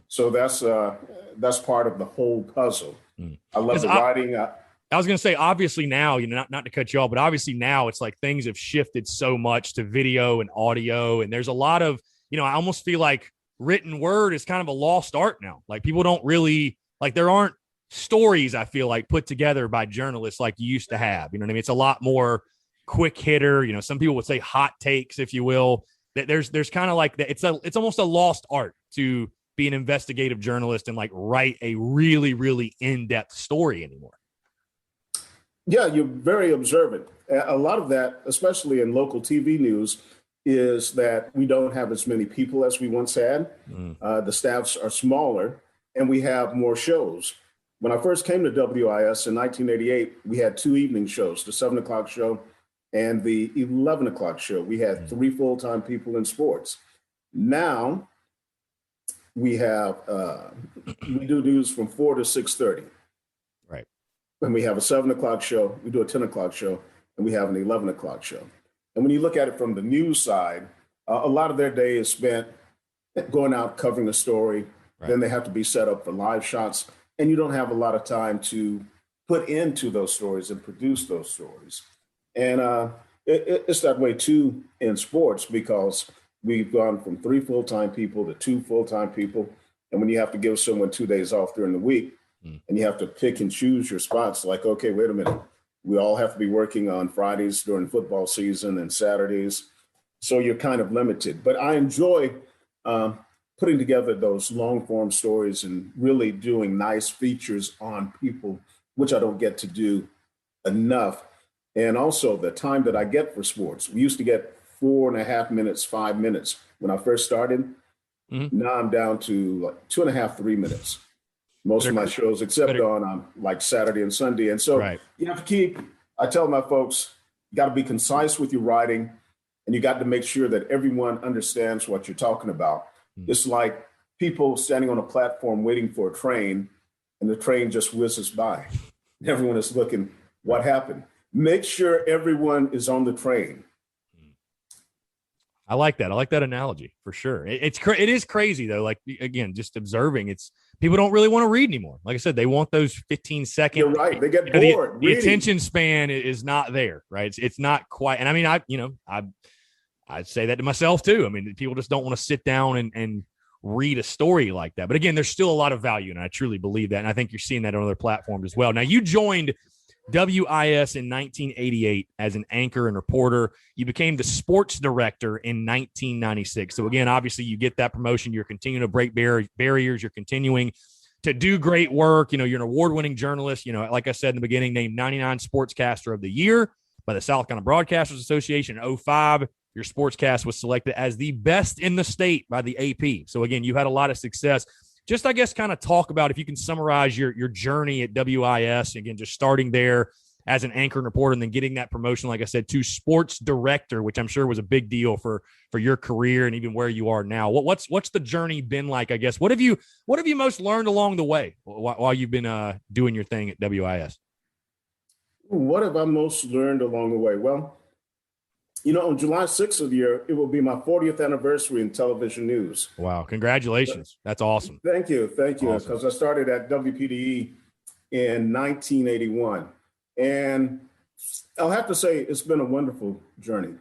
So that's part of the whole puzzle. I love the writing. I was going to say, obviously now, not to cut you off, but obviously now it's like things have shifted so much to video and audio. And there's a lot of, I almost feel like written word is kind of a lost art now. Like people don't really like, there aren't stories, I feel like, put together by journalists like you used to have. You know what I mean? It's a lot more quick hitter. You know, some people would say hot takes, if you will. That there's kind of like that. It's almost a lost art to be an investigative journalist and like write a really, really in-depth story anymore. Yeah, you're very observant. A lot of that, especially in local TV news, is that we don't have as many people as we once had. The staffs are smaller and we have more shows. When I first came to WIS in 1988, we had 2 evening shows, the 7 o'clock show and the 11 o'clock show. We had 3 full-time people in sports. Now we have, we do news from 4 to 6:30. Right. When we have a 7 o'clock show, we do a 10 o'clock show, and we have an 11 o'clock show. And when you look at it from the news side, a lot of their day is spent going out covering a story. Right. Then they have to be set up for live shots. And you don't have a lot of time to put into those stories and produce those stories. And it's that way, too, in sports, because we've gone from 3 full-time people to 2 full-time people. And when you have to give someone 2 days off during the week and you have to pick and choose your spots, like, okay, wait a minute. We all have to be working on Fridays during football season and Saturdays. So you're kind of limited. But I enjoy putting together those long form stories and really doing nice features on people, which I don't get to do enough. And also the time that I get for sports. We used to get 4.5 minutes, 5 minutes when I first started. Now I'm down to like 2.5, 3 minutes. Most of my shows, except on like Saturday and Sunday. And so you have to keep, I tell my folks, you got to be concise with your writing, and you got to make sure that everyone understands what you're talking about. It's like people standing on a platform waiting for a train, and the train just whizzes by. Everyone is looking, what happened? Make sure everyone is on the train. I like that. I like that analogy for sure. It is crazy though. Like, again, just observing, it's people don't really want to read anymore. Like I said, they want those 15 seconds. You're right. They get bored. The attention span is not there, right? It's not quite. And I mean, I'd say that to myself too. I mean, people just don't want to sit down and read a story like that. But again, there's still a lot of value, and I truly believe that. And I think you're seeing that on other platforms as well. Now, you joined WIS in 1988 as an anchor and reporter. You became the sports director in 1996. So again, obviously you get that promotion. You're continuing to break barriers. You're continuing to do great work. You know, you're an award-winning journalist. You know, like I said in the beginning, named 99 Sportscaster of the Year by the South Carolina Broadcasters Association in 2005. Your sportscast was selected as the best in the state by the AP. So again, you had a lot of success. Just, I guess, kind of talk about, if you can summarize your journey at WIS, again, just starting there as an anchor and reporter and then getting that promotion, like I said, to sports director, which I'm sure was a big deal for your career and even where you are now. What's the journey been like, I guess? What have you most learned along the way while you've been doing your thing at WIS? What have I most learned along the way? Well, you know, on July 6th of the year, it will be my 40th anniversary in television news. Wow. Congratulations. That's awesome. Thank you. Thank you. Awesome. Because I started at WPDE in 1981. And I'll have to say it's been a wonderful journey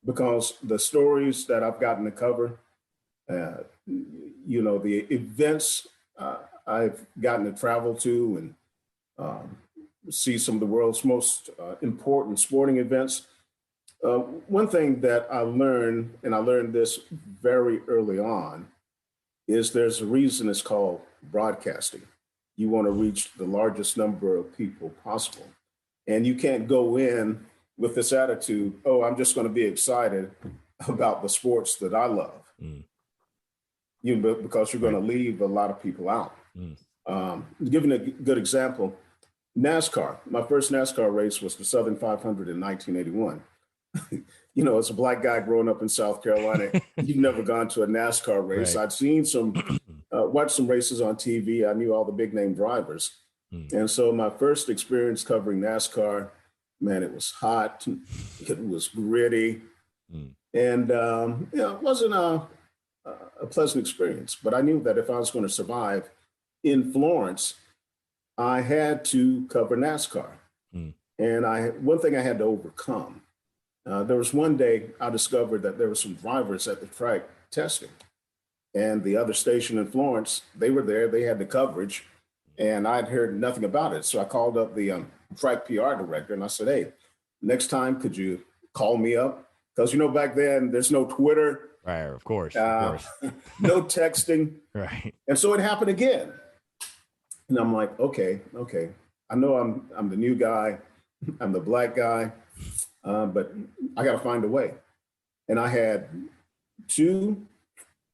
because the stories that I've gotten to cover, you know, the events I've gotten to travel to and see some of the world's most important sporting events. One thing that I learned, and I learned this very early on, is there's a reason it's called broadcasting. You want to reach the largest number of people possible. And you can't go in with this attitude, oh, I'm just going to be excited about the sports that I love. You know, because you're going to leave a lot of people out. Giving a good example, NASCAR. My first NASCAR race was the Southern 500 in 1981. You know, as a black guy growing up in South Carolina, you've never gone to a NASCAR race. Right. I'd seen watched some races on TV. I knew all the big name drivers. And so my first experience covering NASCAR, man, it was hot. It was gritty. And, it wasn't a pleasant experience. But I knew that if I was going to survive in Florence, I had to cover NASCAR. And one thing I had to overcome. There was one day I discovered that there were some drivers at the track testing. and the other station in Florence, they were there. They had the coverage, and I'd heard nothing about it. So I called up the track PR director, and I said, hey, next time, could you call me up? Because, back then, there's no Twitter. Right, of course. No texting. Right. And so it happened again. And I'm like, okay. I know I'm the new guy. I'm the black guy, but I got to find a way. And I had two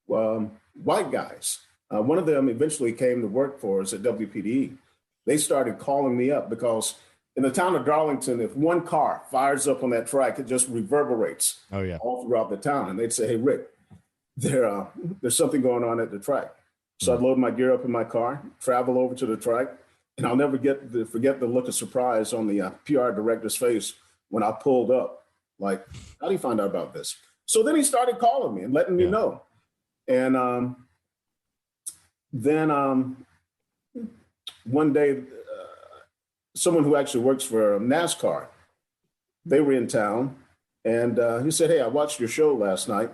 white guys. One of them eventually came to work for us at WPDE. They started calling me up because in the town of Darlington, if one car fires up on that track, it just reverberates all throughout the town. And they'd say, hey, Rick, there's something going on at the track. So I'd load my gear up in my car, travel over to the track, and I'll never forget the look of surprise on the PR director's face when I pulled up. Like, how do you find out about this? So then he started calling me and letting me know. And then one day, someone who actually works for Nascar, they were in town, and he said, hey, I watched your show last night,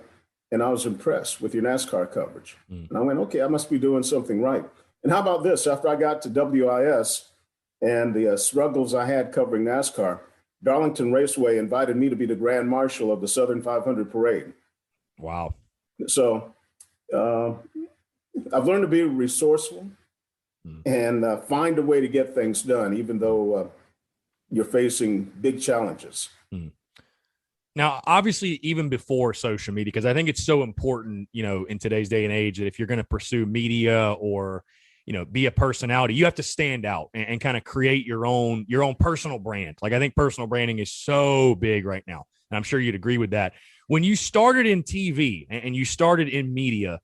and I was impressed with your NASCAR coverage. And I went, okay, I must be doing something right. And how about this? After I got to WIS and the struggles I had covering NASCAR, Darlington Raceway invited me to be the Grand Marshal of the Southern 500 Parade. Wow. So I've learned to be resourceful and find a way to get things done, even though you're facing big challenges. Now, obviously, even before social media, because I think it's so important, in today's day and age, that if you're going to pursue media or, be a personality, you have to stand out and kind of create your own personal brand. Like, I think personal branding is so big right now. And I'm sure you'd agree with that. When you started in TV and you started in media,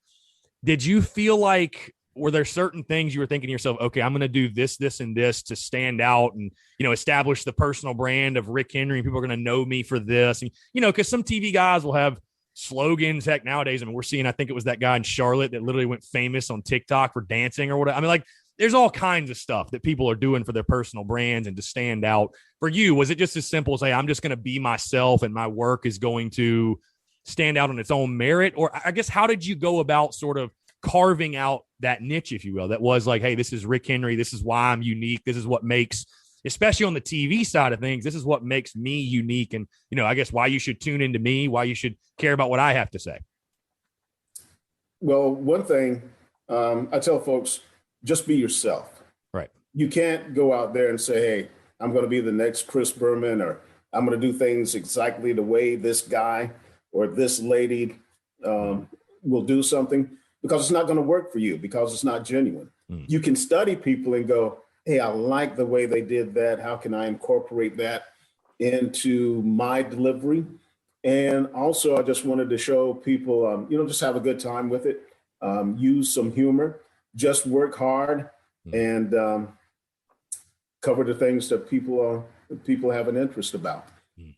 did you feel like, were there certain things you were thinking to yourself, okay, I'm going to do this, this, and this to stand out and, establish the personal brand of Rick Henry, and people are going to know me for this? And, because some TV guys will have slogans. Heck, nowadays, we're seeing, I think it was that guy in Charlotte that literally went famous on TikTok for dancing or whatever. There's all kinds of stuff that people are doing for their personal brands and to stand out. For you, was it just as simple as, hey, I'm just going to be myself and my work is going to stand out on its own merit? Or I guess, how did you go about sort of carving out that niche, if you will, that was like, hey, this is Rick Henry. This is why I'm unique. This is what makes, especially on the TV side of things, this is what makes me unique. And, I guess why you should tune into me, why you should care about what I have to say. Well, one thing I tell folks, just be yourself. Right. You can't go out there and say, hey, I'm going to be the next Chris Berman, or I'm going to do things exactly the way this guy or this lady will do something, because it's not going to work for you, because it's not genuine. You can study people and go, hey, I like the way they did that. How can I incorporate that into my delivery? And also, I just wanted to show people, just have a good time with it. Use some humor, just work hard, and cover the things that people have an interest about.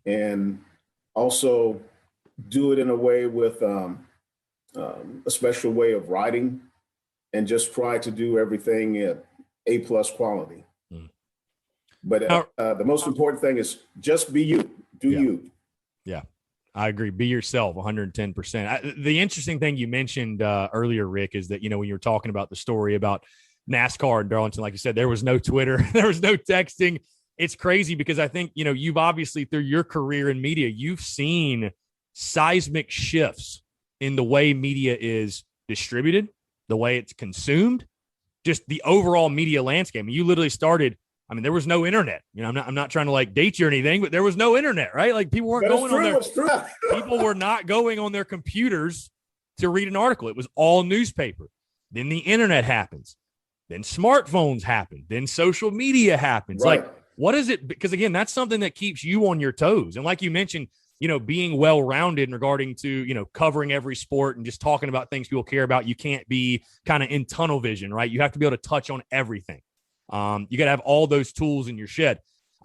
And also do it in a way with a special way of writing, and just try to do everything at A+ quality. But the most important thing is just be you. Do you. Yeah, I agree. Be yourself 110%. The interesting thing you mentioned earlier, Rick, is that, when you were talking about the story about NASCAR in Darlington, like you said, there was no Twitter, there was no texting. It's crazy because I think, you've obviously, through your career in media, you've seen seismic shifts in the way media is distributed, the way it's consumed, just the overall media landscape. You literally started, there was no internet. I'm not trying to date you or anything, but there was no internet, right? Like, people weren't going on their people were not going on their computers to read an article. It was all newspaper. Then the internet happens. Then smartphones happen. Then social media happens. Right. What is it? Because again, that's something that keeps you on your toes. And like you mentioned, being well-rounded in regarding to, covering every sport and just talking about things people care about. You can't be kind of in tunnel vision, right? You have to be able to touch on everything. You got to have all those tools in your shed.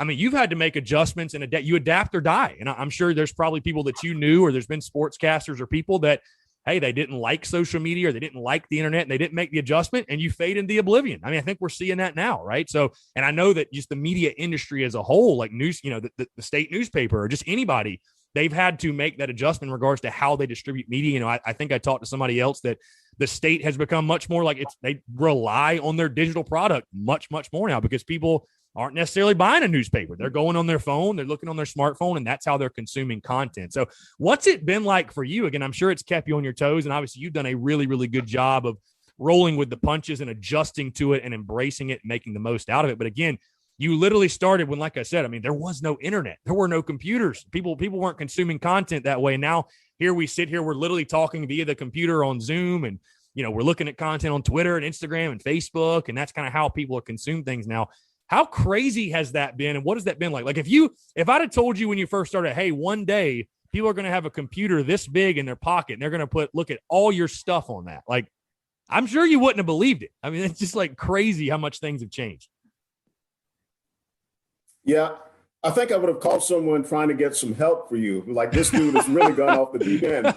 You've had to make adjustments and you adapt or die. And I'm sure there's probably people that you knew, or there's been sportscasters or people that, hey, they didn't like social media, or they didn't like the internet, and they didn't make the adjustment, and you fade into oblivion. I think we're seeing that now, right? So, and I know that just the media industry as a whole, like news, the state newspaper, or just anybody, they've had to make that adjustment in regards to how they distribute media. You know, I think I talked to somebody else that the state has become much more like they rely on their digital product much, much more now because people aren't necessarily buying a newspaper. They're going on their phone, they're looking on their smartphone, and that's how they're consuming content. So what's it been like for you? Again, I'm sure it's kept you on your toes, and obviously you've done a really, really good job of rolling with the punches and adjusting to it and embracing it and making the most out of it. But again, you literally started when, like I said, I mean, there was no internet. There were no computers. People weren't consuming content that way. Now here we sit here, we're literally talking via the computer on Zoom, and, you know, we're looking at content on Twitter and Instagram and Facebook, and that's kind of how people consume things now. How crazy has that been? And what has that been like? Like if I'd have told you when you first started, hey, one day people are going to have a computer this big in their pocket and they're going to look at all your stuff on that. Like, I'm sure you wouldn't have believed it. I mean, it's just like crazy how much things have changed. Yeah, I think I would have called someone trying to get some help for you. Like, this dude has really gone off the deep end.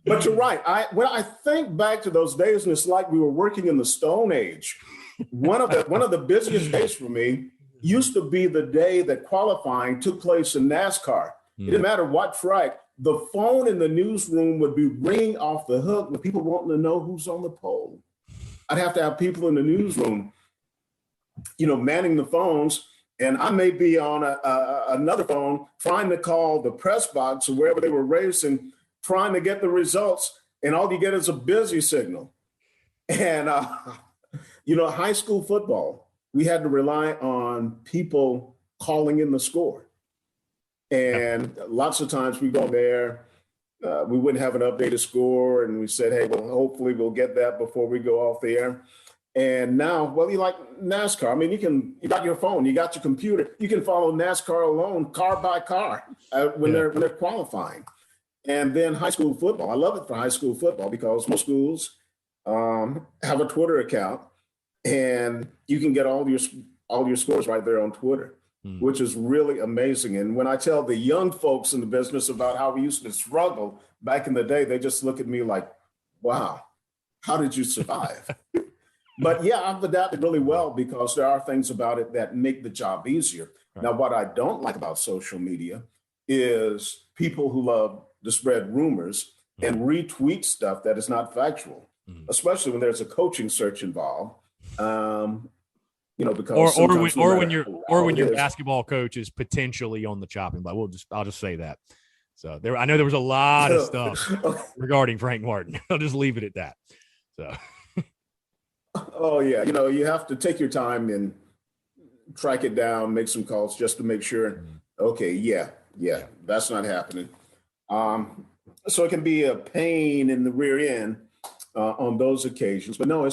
But you're right. When I think back to those days, and it's like we were working in the Stone Age. One of the busiest days for me used to be the day that qualifying took place in NASCAR. It didn't matter what track. The phone in the newsroom would be ringing off the hook with people wanting to know who's on the pole. I'd have to have people in the newsroom, you know, manning the phones. And I may be on another phone trying to call the press box or wherever they were racing, trying to get the results. And all you get is a busy signal. And, you know, high school football, we had to rely on people calling in the score. And lots of times we go there, we wouldn't have an updated score. And we said, hey, well, hopefully we'll get that before we go off the air. And now, well, you like NASCAR. I mean, you got your phone, you got your computer. You can follow NASCAR alone, car by car, when they're qualifying. And then high school football. I love it for high school football because most schools have a Twitter account, and you can get all your scores right there on Twitter, which is really amazing. And when I tell the young folks in the business about how we used to struggle back in the day, they just look at me like, wow, how did you survive? But yeah, I've adapted really well because there are things about it that make the job easier. Right. Now, what I don't like about social media is people who love to spread rumors and retweet stuff that is not factual, especially when there's a coaching search involved. You know, because when your basketball coach is potentially on the chopping block. I'll just say that. So I know there was a lot of stuff regarding Frank Martin. I'll just leave it at that. So. Oh, yeah. You know, you have to take your time and track it down, make some calls just to make sure, okay, yeah, that's not happening. So it can be a pain in the rear end on those occasions. But no,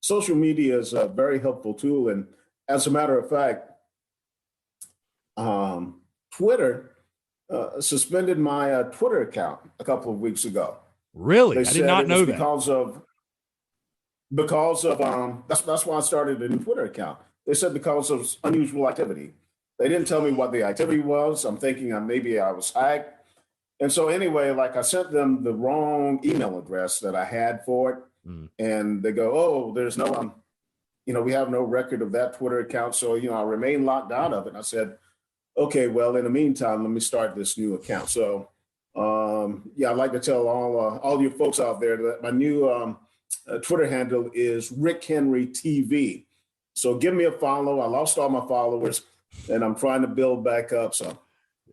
social media is a very helpful tool. And as a matter of fact, Twitter suspended my Twitter account a couple of weeks ago. Really? I did not know that. Because of that's why I started a new Twitter account. They said because of unusual activity. They didn't tell me what the activity was. I'm thinking maybe I was hacked. And so anyway, like I sent them the wrong email address that I had for it. And they go, oh, there's no, we have no record of that Twitter account. So, I remain locked out of it. And I said, okay, well, in the meantime, let me start this new account. So, I'd like to tell all you folks out there that my new Twitter handle is Rick Henry TV. So give me a follow. I lost all my followers and I'm trying to build back up. So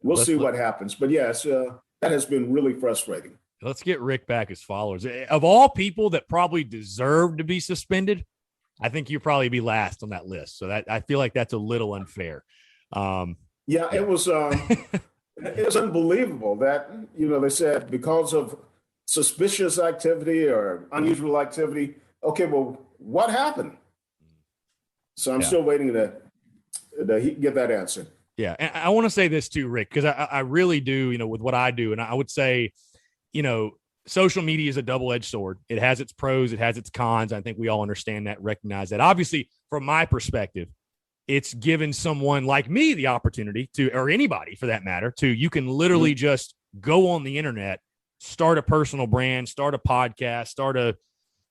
we'll see what happens. But yes, that has been really frustrating. Let's get Rick back as followers. Of all people that probably deserve to be suspended, I think you'll probably be last on that list. So I feel like that's a little unfair. It was unbelievable that, they said because of suspicious activity or unusual activity. Okay, well, what happened? So I'm still waiting to get that answer. Yeah, and I want to say this too, Rick, because I really do, with what I do, and I would say, social media is a double-edged sword. It has its pros, it has its cons. I think we all understand that, recognize that. Obviously, from my perspective, it's given someone like me the opportunity to, or anybody for that matter, you can literally just go on the internet, start a personal brand, start a podcast, start a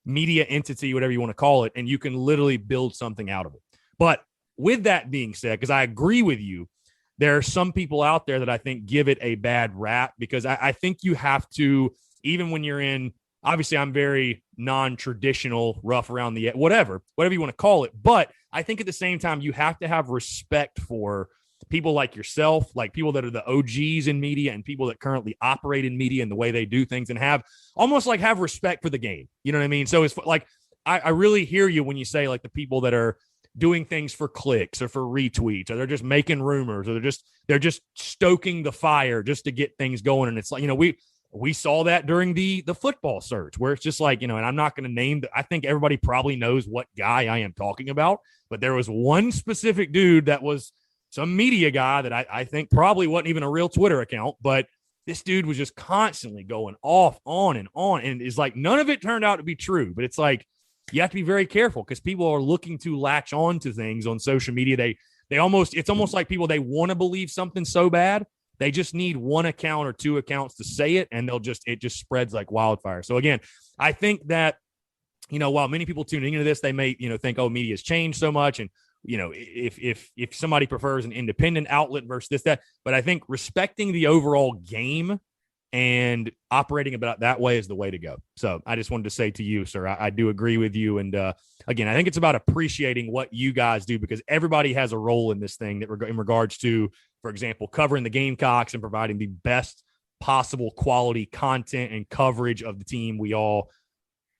media entity, whatever you want to call it, and you can literally build something out of it. But with that being said, because I agree with you, there are some people out there that I think give it a bad rap because I think you have to, even when you're in, obviously I'm very non-traditional, rough around the, whatever you want to call it. But I think at the same time, you have to have respect for people like yourself, like people that are the OGs in media and people that currently operate in media and the way they do things, and have respect for the game. You know what I mean? So it's like, I really hear you when you say like the people that are doing things for clicks or for retweets, or they're just making rumors, or they're just stoking the fire just to get things going. And it's like, we saw that during the football surge, where it's just like, and I'm not going to name, I think everybody probably knows what guy I am talking about, but there was one specific dude that was some media guy that I think probably wasn't even a real Twitter account, but this dude was just constantly going off on, and it's like none of it turned out to be true. But it's like you have to be very careful because people are looking to latch on to things on social media. It's almost like people, they want to believe something so bad, they just need one account or two accounts to say it, and it just spreads like wildfire. So again, I think that, while many people tuning into this, they may, think, oh, media's changed so much. And, if somebody prefers an independent outlet versus this, that, but I think respecting the overall game and operating about that way is the way to go. So I just wanted to say to you, sir, I do agree with you. And again, I think it's about appreciating what you guys do, because everybody has a role in this thing that in regards to, for example, covering the Gamecocks and providing the best possible quality content and coverage of the team we all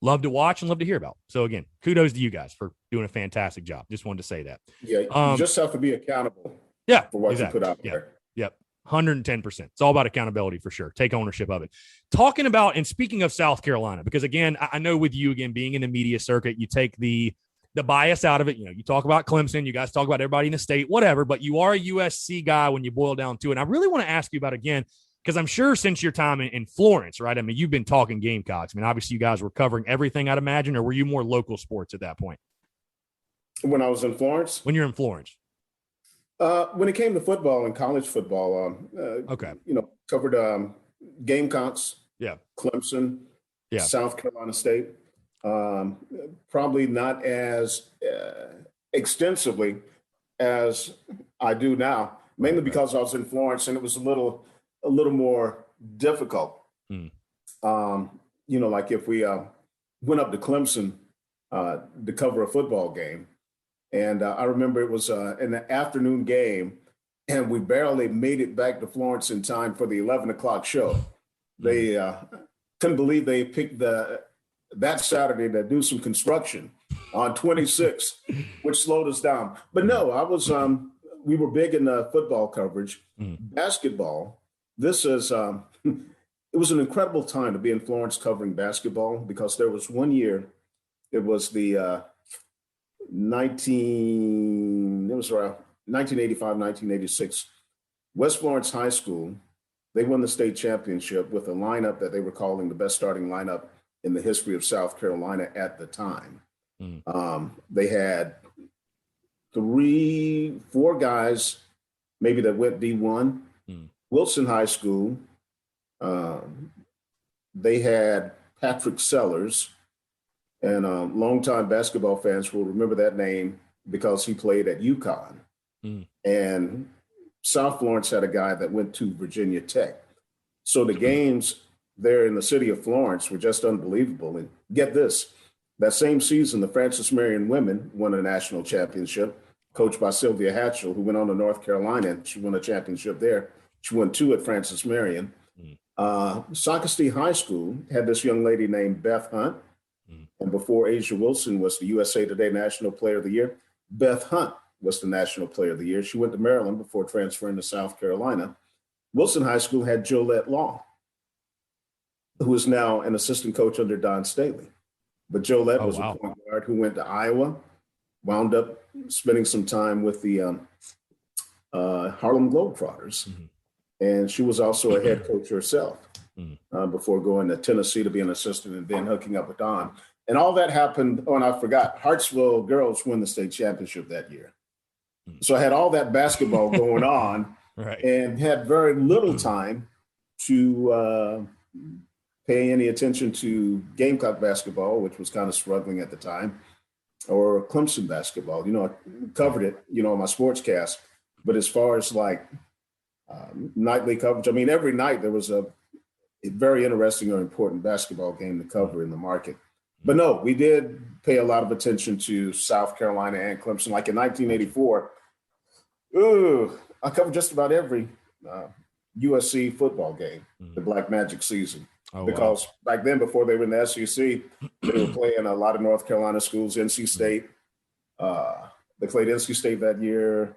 love to watch and love to hear about. So again, kudos to you guys for doing a fantastic job. Just wanted to say that. Yeah, you just have to be accountable. Yeah, for what exactly. you put out there. Yep. 110%. It's all about accountability for sure. Take ownership of it. Talking about, and speaking of South Carolina, because again, I know with you, again, being in the media circuit, you take the bias out of it. You talk about Clemson, you guys talk about everybody in the state, whatever, but you are a USC guy when you boil down to it. And I really want to ask you about, again, because I'm sure since your time in Florence, right? I mean, you've been talking Gamecocks. I mean, obviously you guys were covering everything, I'd imagine, or were you more local sports at that point? When I was in Florence? When you're in Florence. When it came to football and college football, okay, covered Gamecocks, Clemson, South Carolina State. Probably not as extensively as I do now, mainly because I was in Florence and it was a little more difficult. Like if we went up to Clemson to cover a football game. And I remember it was an afternoon game, and we barely made it back to Florence in time for the 11 o'clock show. They couldn't believe they picked that Saturday to do some construction on 26, which slowed us down. But no, we were big in football coverage. Basketball, this is, it was an incredible time to be in Florence covering basketball, because there was one year, it was the 1985, 1986, West Florence High School, they won the state championship with a lineup that they were calling the best starting lineup in the history of South Carolina at the time. They had 3-4 guys maybe that went D1. Wilson High School, they had Patrick Sellers, and longtime basketball fans will remember that name because he played at UConn. And South Florence had a guy that went to Virginia Tech. So the games there in the city of Florence were just unbelievable. And get this, that same season, the Francis Marion women won a national championship, coached by Sylvia Hatchell, who went on to North Carolina, and she won a championship there. She won 2 at Francis Marion. Socastee High School had this young lady named Beth Hunt. And before Asia Wilson was the USA Today National Player of the Year, Beth Hunt was the National Player of the Year. She went to Maryland before transferring to South Carolina. Wilson High School had Jolette Law, who is now an assistant coach under Don Staley. But Jolette was a point guard who went to Iowa, wound up spending some time with the Harlem Globetrotters. And she was also a head coach herself before going to Tennessee to be an assistant and then hooking up with Don. And all that happened, and I forgot, Hartsville girls won the state championship that year. So I had all that basketball going on and had very little time to pay any attention to Gamecock basketball, which was kind of struggling at the time, or Clemson basketball. I covered it, on my sportscast. But as far as like nightly coverage. I mean, every night there was a very interesting or important basketball game to cover in the market. But no, we did pay a lot of attention to South Carolina and Clemson. Like in 1984, I covered just about every USC football game, the Black Magic season. Because back then, before they were in the SEC, they were playing a lot of North Carolina schools, NC State. They played NC State that year.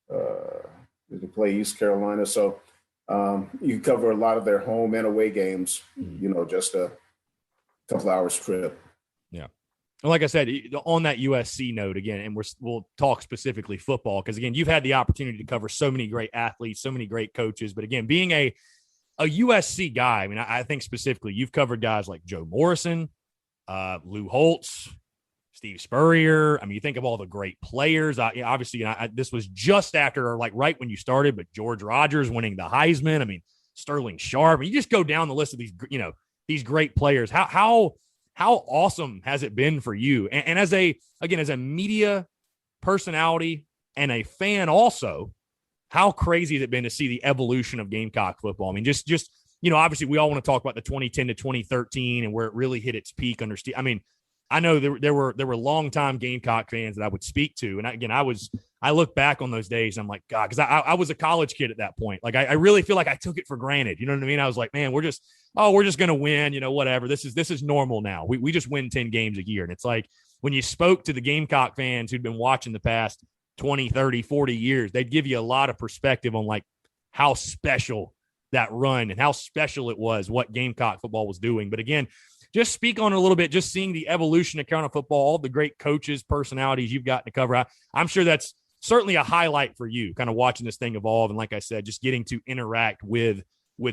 They play East Carolina. So you cover a lot of their home and away games, just a couple hours trip. Yeah. And like I said, on that USC note again, and we'll talk specifically football, because again, you've had the opportunity to cover so many great athletes, so many great coaches. But again, being a USC guy, I mean, I think specifically you've covered guys like Joe Morrison, Lou Holtz, Steve Spurrier. I mean, you think of all the great players. Obviously, this was just after, like, right when you started, but George Rogers winning the Heisman. I mean, Sterling Sharp. I mean, you just go down the list of these great players. How awesome has it been for you? And as a media personality and a fan also, how crazy has it been to see the evolution of Gamecock football? I mean, just obviously we all want to talk about the 2010 to 2013 and where it really hit its peak under Steve. I mean, I know there were longtime Gamecock fans that I would speak to, and again, I look back on those days. And I'm like, God, because I was a college kid at that point. Like I really feel like I took it for granted. You know what I mean? I was like, man, we're just gonna win. Whatever. This is normal now. We just win 10 games a year, and it's like when you spoke to the Gamecock fans who'd been watching the past 20, 30, 40 years, they'd give you a lot of perspective on like how special that run and how special it was, what Gamecock football was doing. But again, just speak on it a little bit, just seeing the evolution of Carolina football, all the great coaches, personalities you've gotten to cover. I'm sure that's certainly a highlight for you, kind of watching this thing evolve. And like I said, just getting to interact with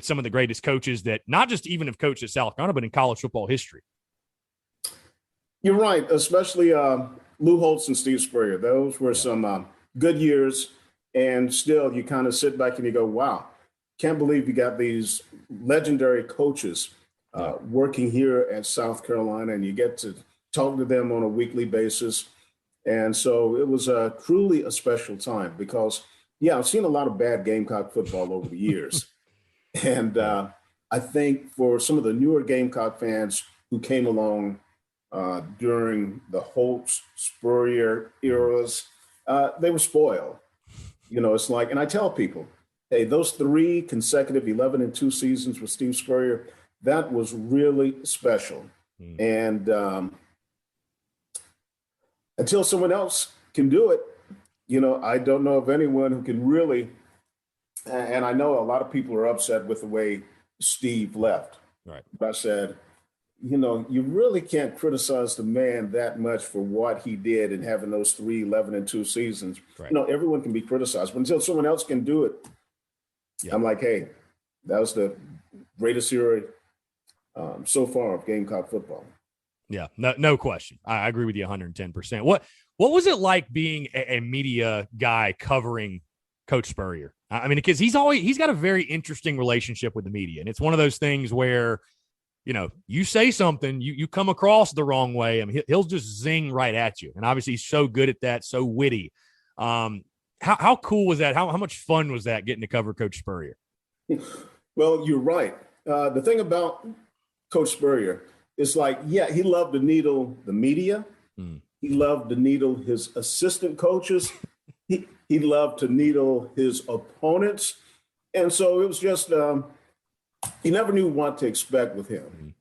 some of the greatest coaches that not just even have coached at South Carolina, but in college football history. You're right, especially Lou Holtz and Steve Spurrier. Those were some good years. And still, you kind of sit back and you go, wow, can't believe you got these legendary coaches working here at South Carolina, and you get to talk to them on a weekly basis. And so it was truly a special time because, I've seen a lot of bad Gamecock football over the years. And I think for some of the newer Gamecock fans who came along during the Holtz, Spurrier eras, they were spoiled. It's like, and I tell people, hey, those 3 consecutive 11-2 seasons with Steve Spurrier, that was really special. And until someone else can do it, I don't know of anyone who can really, and I know a lot of people are upset with the way Steve left. Right. But I said, you really can't criticize the man that much for what he did in having those 3 11-2 seasons. Right. Everyone can be criticized, but until someone else can do it, I'm like, hey, that was the greatest era so far of Gamecock football. Yeah, no question. I agree with you 110%. What was it like being a media guy covering Coach Spurrier? I mean, because he's got a very interesting relationship with the media, and it's one of those things where, you say something, you come across the wrong way. I mean, he'll just zing right at you, and obviously he's so good at that, so witty. How cool was that? How much fun was that getting to cover Coach Spurrier? Well, you're right. The thing about Coach Spurrier is like, he loved to needle the media. He loved to needle his assistant coaches. He loved to needle his opponents. And so it was just, you never knew what to expect with him.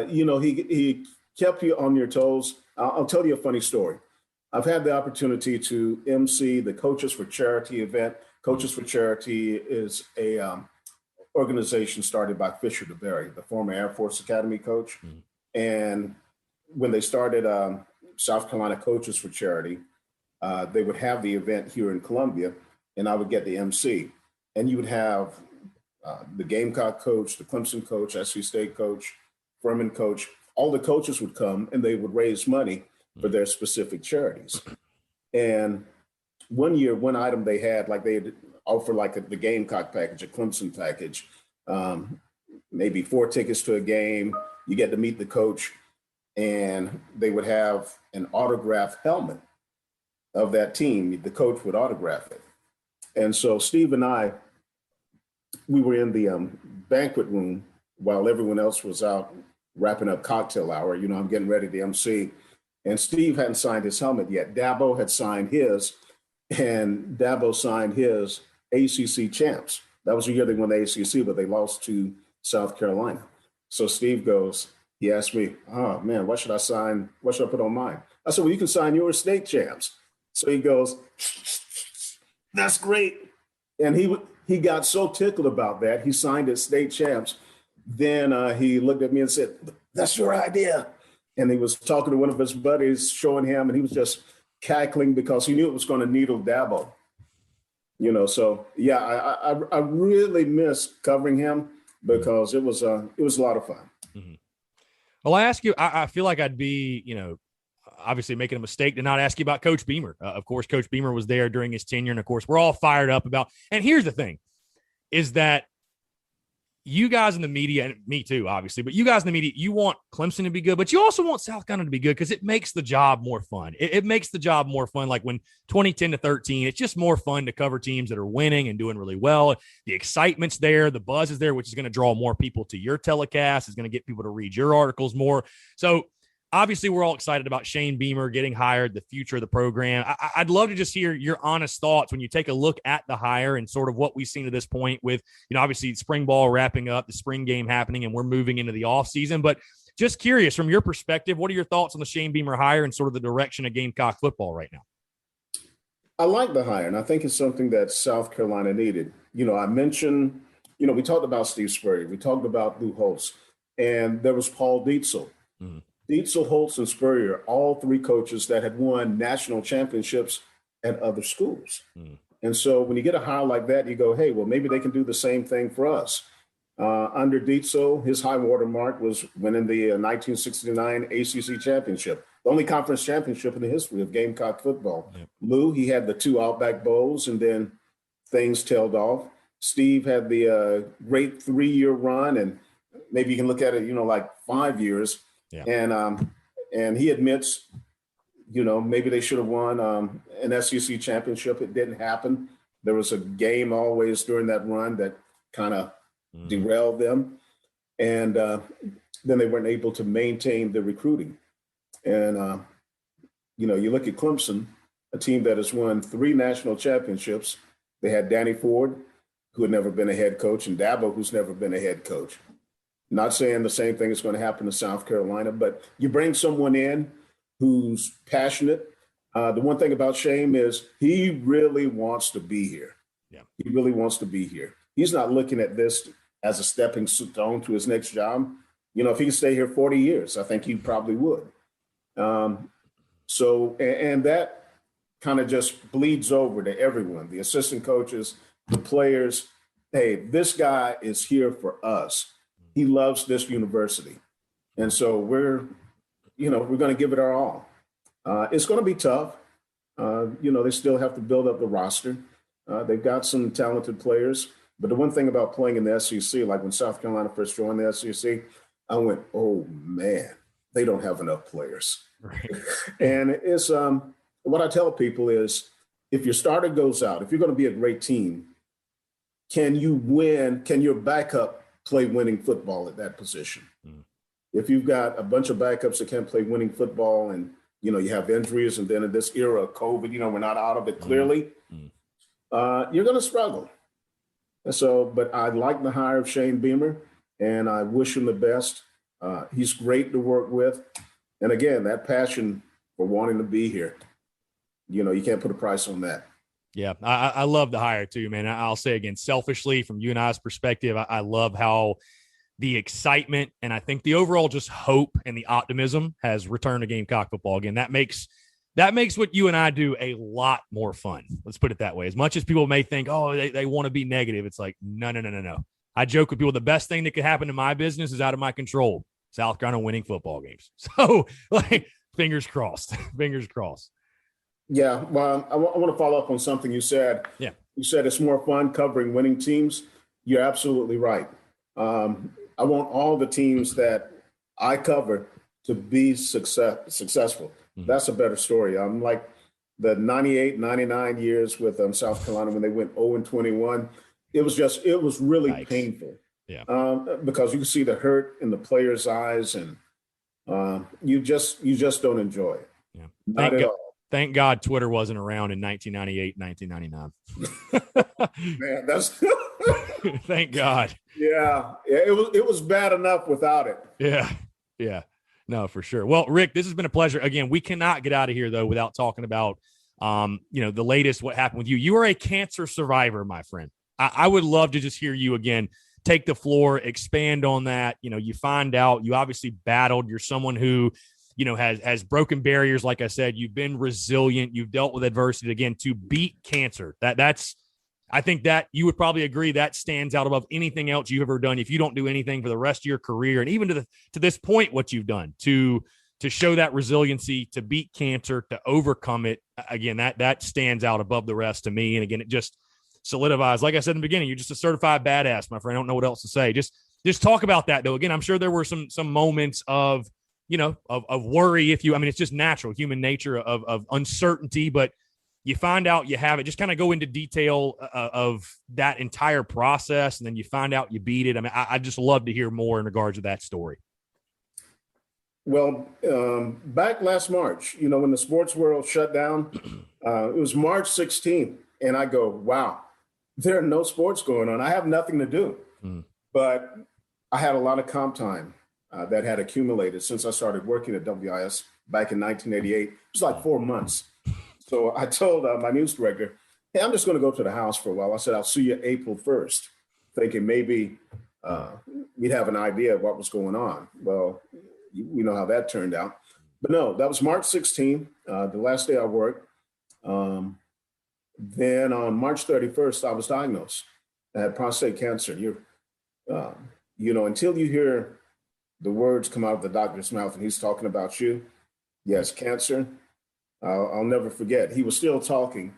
He kept you on your toes. I'll tell you a funny story. I've had the opportunity to MC the Coaches for Charity event. Coaches for Charity is a organization started by Fisher DeBerry, the former Air Force Academy coach. And when they started South Carolina Coaches for Charity, they would have the event here in Columbia, and I would get the MC. And you would have the Gamecock coach, the Clemson coach, SC State coach, Furman coach. All the coaches would come, and they would raise money for their specific charities. And one year, one item they had, like they'd offer like the Gamecock package, a Clemson package, maybe 4 tickets to a game. You get to meet the coach, and they would have an autographed helmet of that team. The coach would autograph it. And so Steve and I we were in the banquet room while everyone else was out wrapping up cocktail hour. You know, I'm getting ready to MC. And Steve hadn't signed his helmet yet. Dabo had signed his, and Dabo signed his ACC champs. That was the year they won the ACC, but they lost to South Carolina. So Steve goes, he asked me, oh man, what should I sign? What should I put on mine? I said, well, you can sign your state champs. So he goes, that's great. And he got so tickled about that. He signed his state champs. Then he looked at me and said, that's your idea. And he was talking to one of his buddies, showing him, and he was just cackling because he knew it was going to needle Dabo. You know, so yeah, I really miss covering him because it was a lot of fun. Mm-hmm. Well, I ask you, I feel like I'd be, you know, obviously making a mistake to not ask you about Coach Beamer. Of course, Coach Beamer was there during his tenure, and of course, we're all fired up about. And here's the thing, is that you guys in the media, and me too, obviously, but you guys in the media, you want Clemson to be good, but you also want South Carolina to be good because it makes the job more fun. It makes the job more fun. Like when 2010-13, it's just more fun to cover teams that are winning and doing really well. The excitement's there, the buzz is there, which is going to draw more people to your telecast, is going to get people to read your articles more. So obviously, we're all excited about Shane Beamer getting hired, the future of the program. I'd love to just hear your honest thoughts when you take a look at the hire and sort of what we've seen to this point with, you know, obviously spring ball wrapping up, the spring game happening, and we're moving into the offseason. But just curious, from your perspective, what are your thoughts on the Shane Beamer hire and sort of the direction of Gamecock football right now? I like the hire, and I think it's something that South Carolina needed. You know, I mentioned, you know, we talked about Steve Spurrier. We talked about Lou Holtz, and there was Paul Dietzel. Mm-hmm. Dietzel, Holtz, and Spurrier, all three coaches that had won national championships at other schools. Mm. And so when you get a hire like that, you go, hey, well, maybe they can do the same thing for us. Under Dietzel, his high water mark was winning the 1969 ACC championship, the only conference championship in the history of Gamecock football. Yep. Lou, he had the 2 Outback Bowls, and then things tailed off. Steve had the great 3-year run, and maybe you can look at it, you know, like 5 years. Yeah. And he admits, you know, maybe they should have won an SEC championship. It didn't happen. There was a game always during that run that kind of derailed them. And then they weren't able to maintain the recruiting. And, you know, you look at Clemson, a team that has won 3 national championships. They had Danny Ford, who had never been a head coach, and Dabo, who's never been a head coach. Not saying the same thing is going to happen to South Carolina, but you bring someone in who's passionate. The one thing about Shane is he really wants to be here. Yeah. He really wants to be here. He's not looking at this as a stepping stone to his next job. You know, if he could stay here 40 years, I think he probably would. So that kind of just bleeds over to everyone, the assistant coaches, the players. Hey, this guy is here for us. He loves this university. And so we're going to give it our all. It's going to be tough. You know, they still have to build up the roster. They've got some talented players. But the one thing about playing in the SEC, like when South Carolina first joined the SEC, I went, oh, man, they don't have enough players. Right. And it's what I tell people is if your starter goes out, if you're going to be a great team, can you win? Can your backup play winning football at that position? If you've got a bunch of backups that can't play winning football and, you know, you have injuries, and then in this era of COVID, you know, we're not out of it clearly, you're going to struggle. And so, but I like the hire of Shane Beamer, and I wish him the best. He's great to work with. And again, that passion for wanting to be here, you know, you can't put a price on that. Yeah, I love the hire too, man. I'll say again, selfishly, from you and I's perspective, I love how the excitement and I think the overall just hope and the optimism has returned to Gamecock football again. That makes what you and I do a lot more fun. Let's put it that way. As much as people may think, oh, they want to be negative, it's like, no. I joke with people, the best thing that could happen to my business is out of my control. South Carolina winning football games. So, like, fingers crossed. Fingers crossed. Yeah, well, I want to follow up on something you said. Yeah. You said it's more fun covering winning teams. You're absolutely right. I want all the teams that I cover to be successful. Mm-hmm. That's a better story. I'm like the 98, 99 years with South Carolina when they went 0-21. It was really Yikes. painful. Yeah. Because you can see the hurt in the player's eyes, and you just don't enjoy it. Yeah. Not at all. Thank God Twitter wasn't around in 1998, 1999. Man, that's Thank God. yeah. It was bad enough without it. Yeah. No, for sure. Well, Rick, this has been a pleasure. Again, we cannot get out of here though without talking about the latest, what happened with you. You are a cancer survivor, my friend. I would love to just hear you again take the floor, expand on that. You find out you obviously battled. You're someone who, has broken barriers. Like I said, you've been resilient. You've dealt with adversity again to beat cancer. I think that you would probably agree that stands out above anything else you've ever done. If you don't do anything for the rest of your career, and even to this point, what you've done to show that resiliency, to beat cancer, to overcome it, again, that stands out above the rest to me. And again, it just solidifies, like I said in the beginning, you're just a certified badass, my friend. I don't know what else to say. Just talk about that though. Again, I'm sure there were some moments of worry. It's just natural human nature of uncertainty, but you find out you have it. Just kind of go into detail of that entire process, and then you find out you beat it. I just love to hear more in regards to that story. Well, back last March, when the sports world shut down, it was March 16th, and I go, wow, there are no sports going on. I have nothing to do. But I had a lot of comp time that had accumulated since I started working at WIS back in 1988. It was like 4 months. So I told my news director, hey, I'm just going to go to the house for a while. I said, I'll see you April 1st, thinking maybe we'd have an idea of what was going on. Well, we know how that turned out. But no, that was March 16th, the last day I worked. Then on March 31st, I was diagnosed. I had prostate cancer. Until you hear the words come out of the doctor's mouth and he's talking about you, yes, cancer. I'll never forget. He was still talking.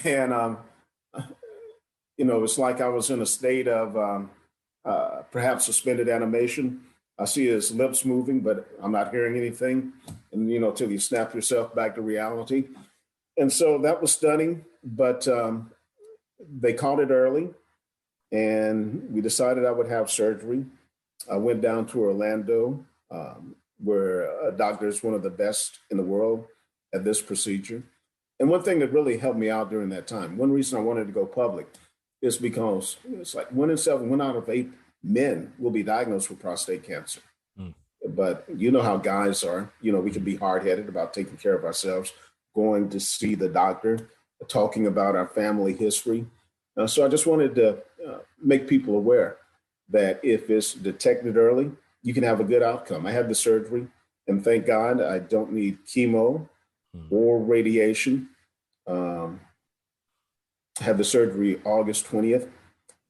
And, it's like I was in a state of perhaps suspended animation. I see his lips moving, but I'm not hearing anything. And, till you snap yourself back to reality. And so that was stunning, but they caught it early, and we decided I would have surgery. I went down to Orlando, where a doctor is one of the best in the world at this procedure. And one thing that really helped me out during that time, one reason I wanted to go public is because it's like 1 out of 8 men will be diagnosed with prostate cancer. But you know how guys are, we can be hard-headed about taking care of ourselves, going to see the doctor, talking about our family history. So I just wanted to make people aware that if it's detected early, you can have a good outcome. I had the surgery, and thank God I don't need chemo or radiation. I had the surgery August 20th.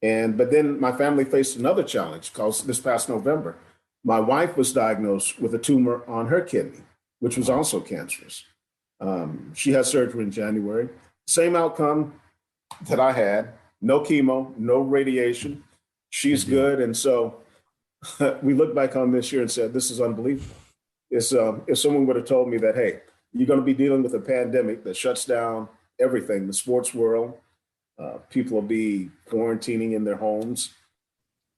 But then my family faced another challenge because this past November, my wife was diagnosed with a tumor on her kidney, which was also cancerous. She had surgery in January. Same outcome that I had. No chemo, no radiation. She's good. And so we look back on this year and said, this is unbelievable. If someone would have told me that, hey, you're going to be dealing with a pandemic that shuts down everything, the sports world, people will be quarantining in their homes.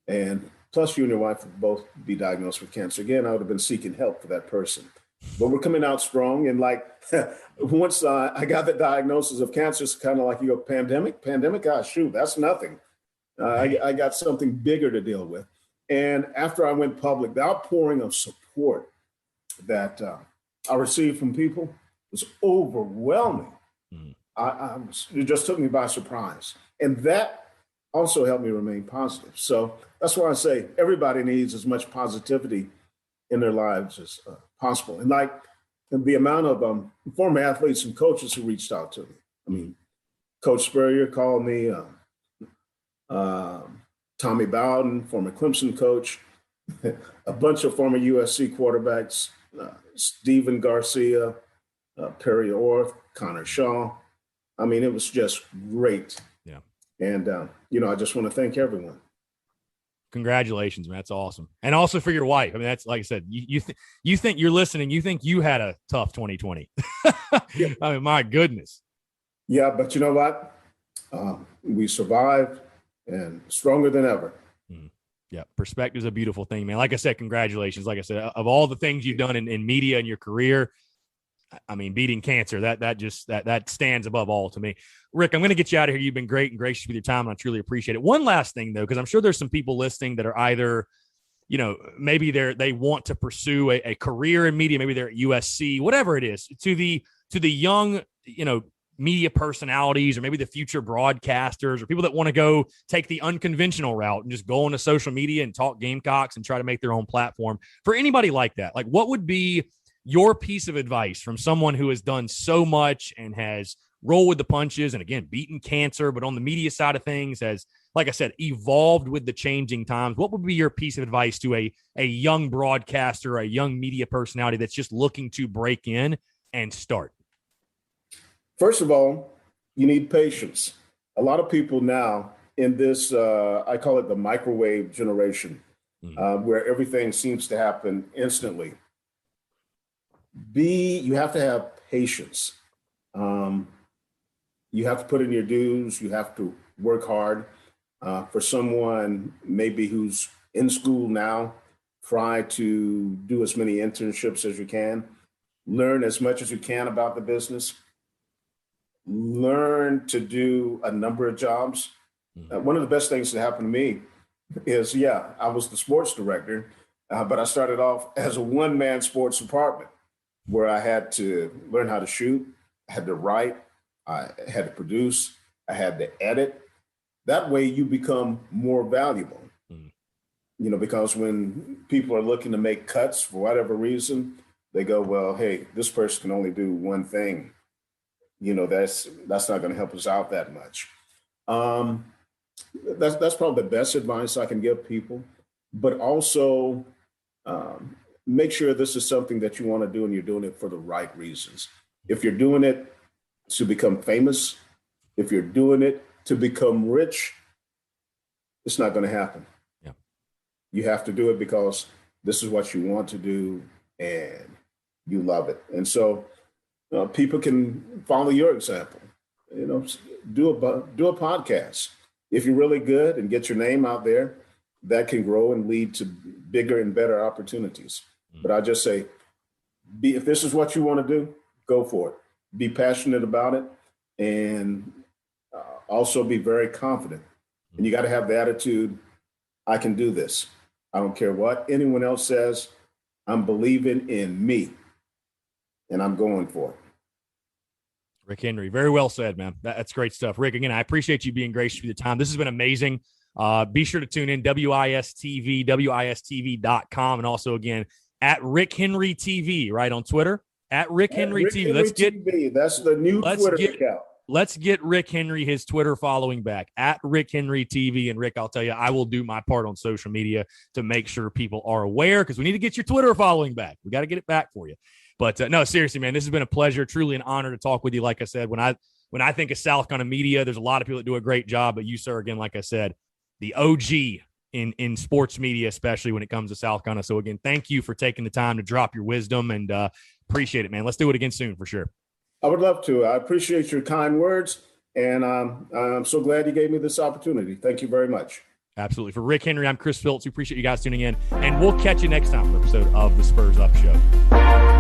And plus you and your wife will both be diagnosed with cancer. Again, I would have been seeking help for that person. But we're coming out strong. And once I got the diagnosis of cancer, it's kind of like pandemic, shoot, that's nothing. I got something bigger to deal with. And after I went public, the outpouring of support that I received from people was overwhelming. It just took me by surprise. And that also helped me remain positive. So that's why I say everybody needs as much positivity in their lives as possible. And the amount of former athletes and coaches who reached out to me. Coach Spurrier called me, Tommy Bowden, former Clemson coach, a bunch of former USC quarterbacks, Steven Garcia, Perry Orth, Connor Shaw. It was just great. Yeah. And, I just want to thank everyone. Congratulations, man. That's awesome. And also for your wife. That's like I said, you think you're listening. You think you had a tough 2020. Yeah. My goodness. Yeah. But you know what? We survived. and stronger than ever. Yeah, perspective is a beautiful thing, man. Like I said, congratulations. Like I said, of all the things you've done in media in your career, I mean, beating cancer, that stands above all to me. Rick, I'm going to get you out of here. You've been great and gracious with your time, and I truly appreciate it. One last thing, though, because I'm sure there's some people listening that are either, maybe they want to pursue a career in media, maybe they're at USC, whatever it is, to the young, media personalities, or maybe the future broadcasters, or people that want to go take the unconventional route and just go onto social media and talk Gamecocks and try to make their own platform. For anybody like that, like, what would be your piece of advice from someone who has done so much and has rolled with the punches and, again, beaten cancer, but on the media side of things has, like I said, evolved with the changing times? What would be your piece of advice to a young broadcaster, a young media personality that's just looking to break in and start? First of all, you need patience. A lot of people now in this, I call it the microwave generation, where everything seems to happen instantly. You have to have patience. You have to put in your dues. You have to work hard. For someone maybe who's in school now, try to do as many internships as you can. Learn as much as you can about the business. Learn to do a number of jobs. One of the best things that happened to me is, I was the sports director, but I started off as a one-man sports department where I had to learn how to shoot, I had to write, I had to produce, I had to edit. That way you become more valuable, because when people are looking to make cuts for whatever reason, they go, well, hey, this person can only do one thing. That's not going to help us out that much. That's probably the best advice I can give people. But also make sure this is something that you want to do and you're doing it for the right reasons. If you're doing it to become famous, if you're doing it to become rich, it's not going to happen. Yeah. You have to do it because this is what you want to do and you love it. And so people can follow your example, do a podcast. If you're really good and get your name out there, that can grow and lead to bigger and better opportunities. But I just say, if this is what you want to do, go for it. Be passionate about it, and also be very confident. And you got to have the attitude, I can do this. I don't care what anyone else says. I'm believing in me, and I'm going for it. Rick Henry, very well said, man. That's great stuff. Rick, again, I appreciate you being gracious with your time. This has been amazing. Be sure to tune in, WIS TV, WISTV.com, and also, again, at Rick Henry TV, right, on Twitter, at Rick Henry TV. That's the new Twitter account. Let's get Rick Henry his Twitter following back, at Rick Henry TV. And Rick, I'll tell you, I will do my part on social media to make sure people are aware, because we need to get your Twitter following back. We got to get it back for you. But no, seriously, man, this has been a pleasure, truly an honor to talk with you. Like I said, when I think of South Carolina media, there's a lot of people that do a great job, but you, sir, again, like I said, the OG in sports media, especially when it comes to South Carolina. So again, thank you for taking the time to drop your wisdom, and appreciate it, man. Let's do it again soon for sure. I would love to. I appreciate your kind words, and I'm so glad you gave me this opportunity. Thank you very much. Absolutely. For Rick Henry, I'm Chris Phillips. We appreciate you guys tuning in, and we'll catch you next time for an episode of the Spurs Up Show.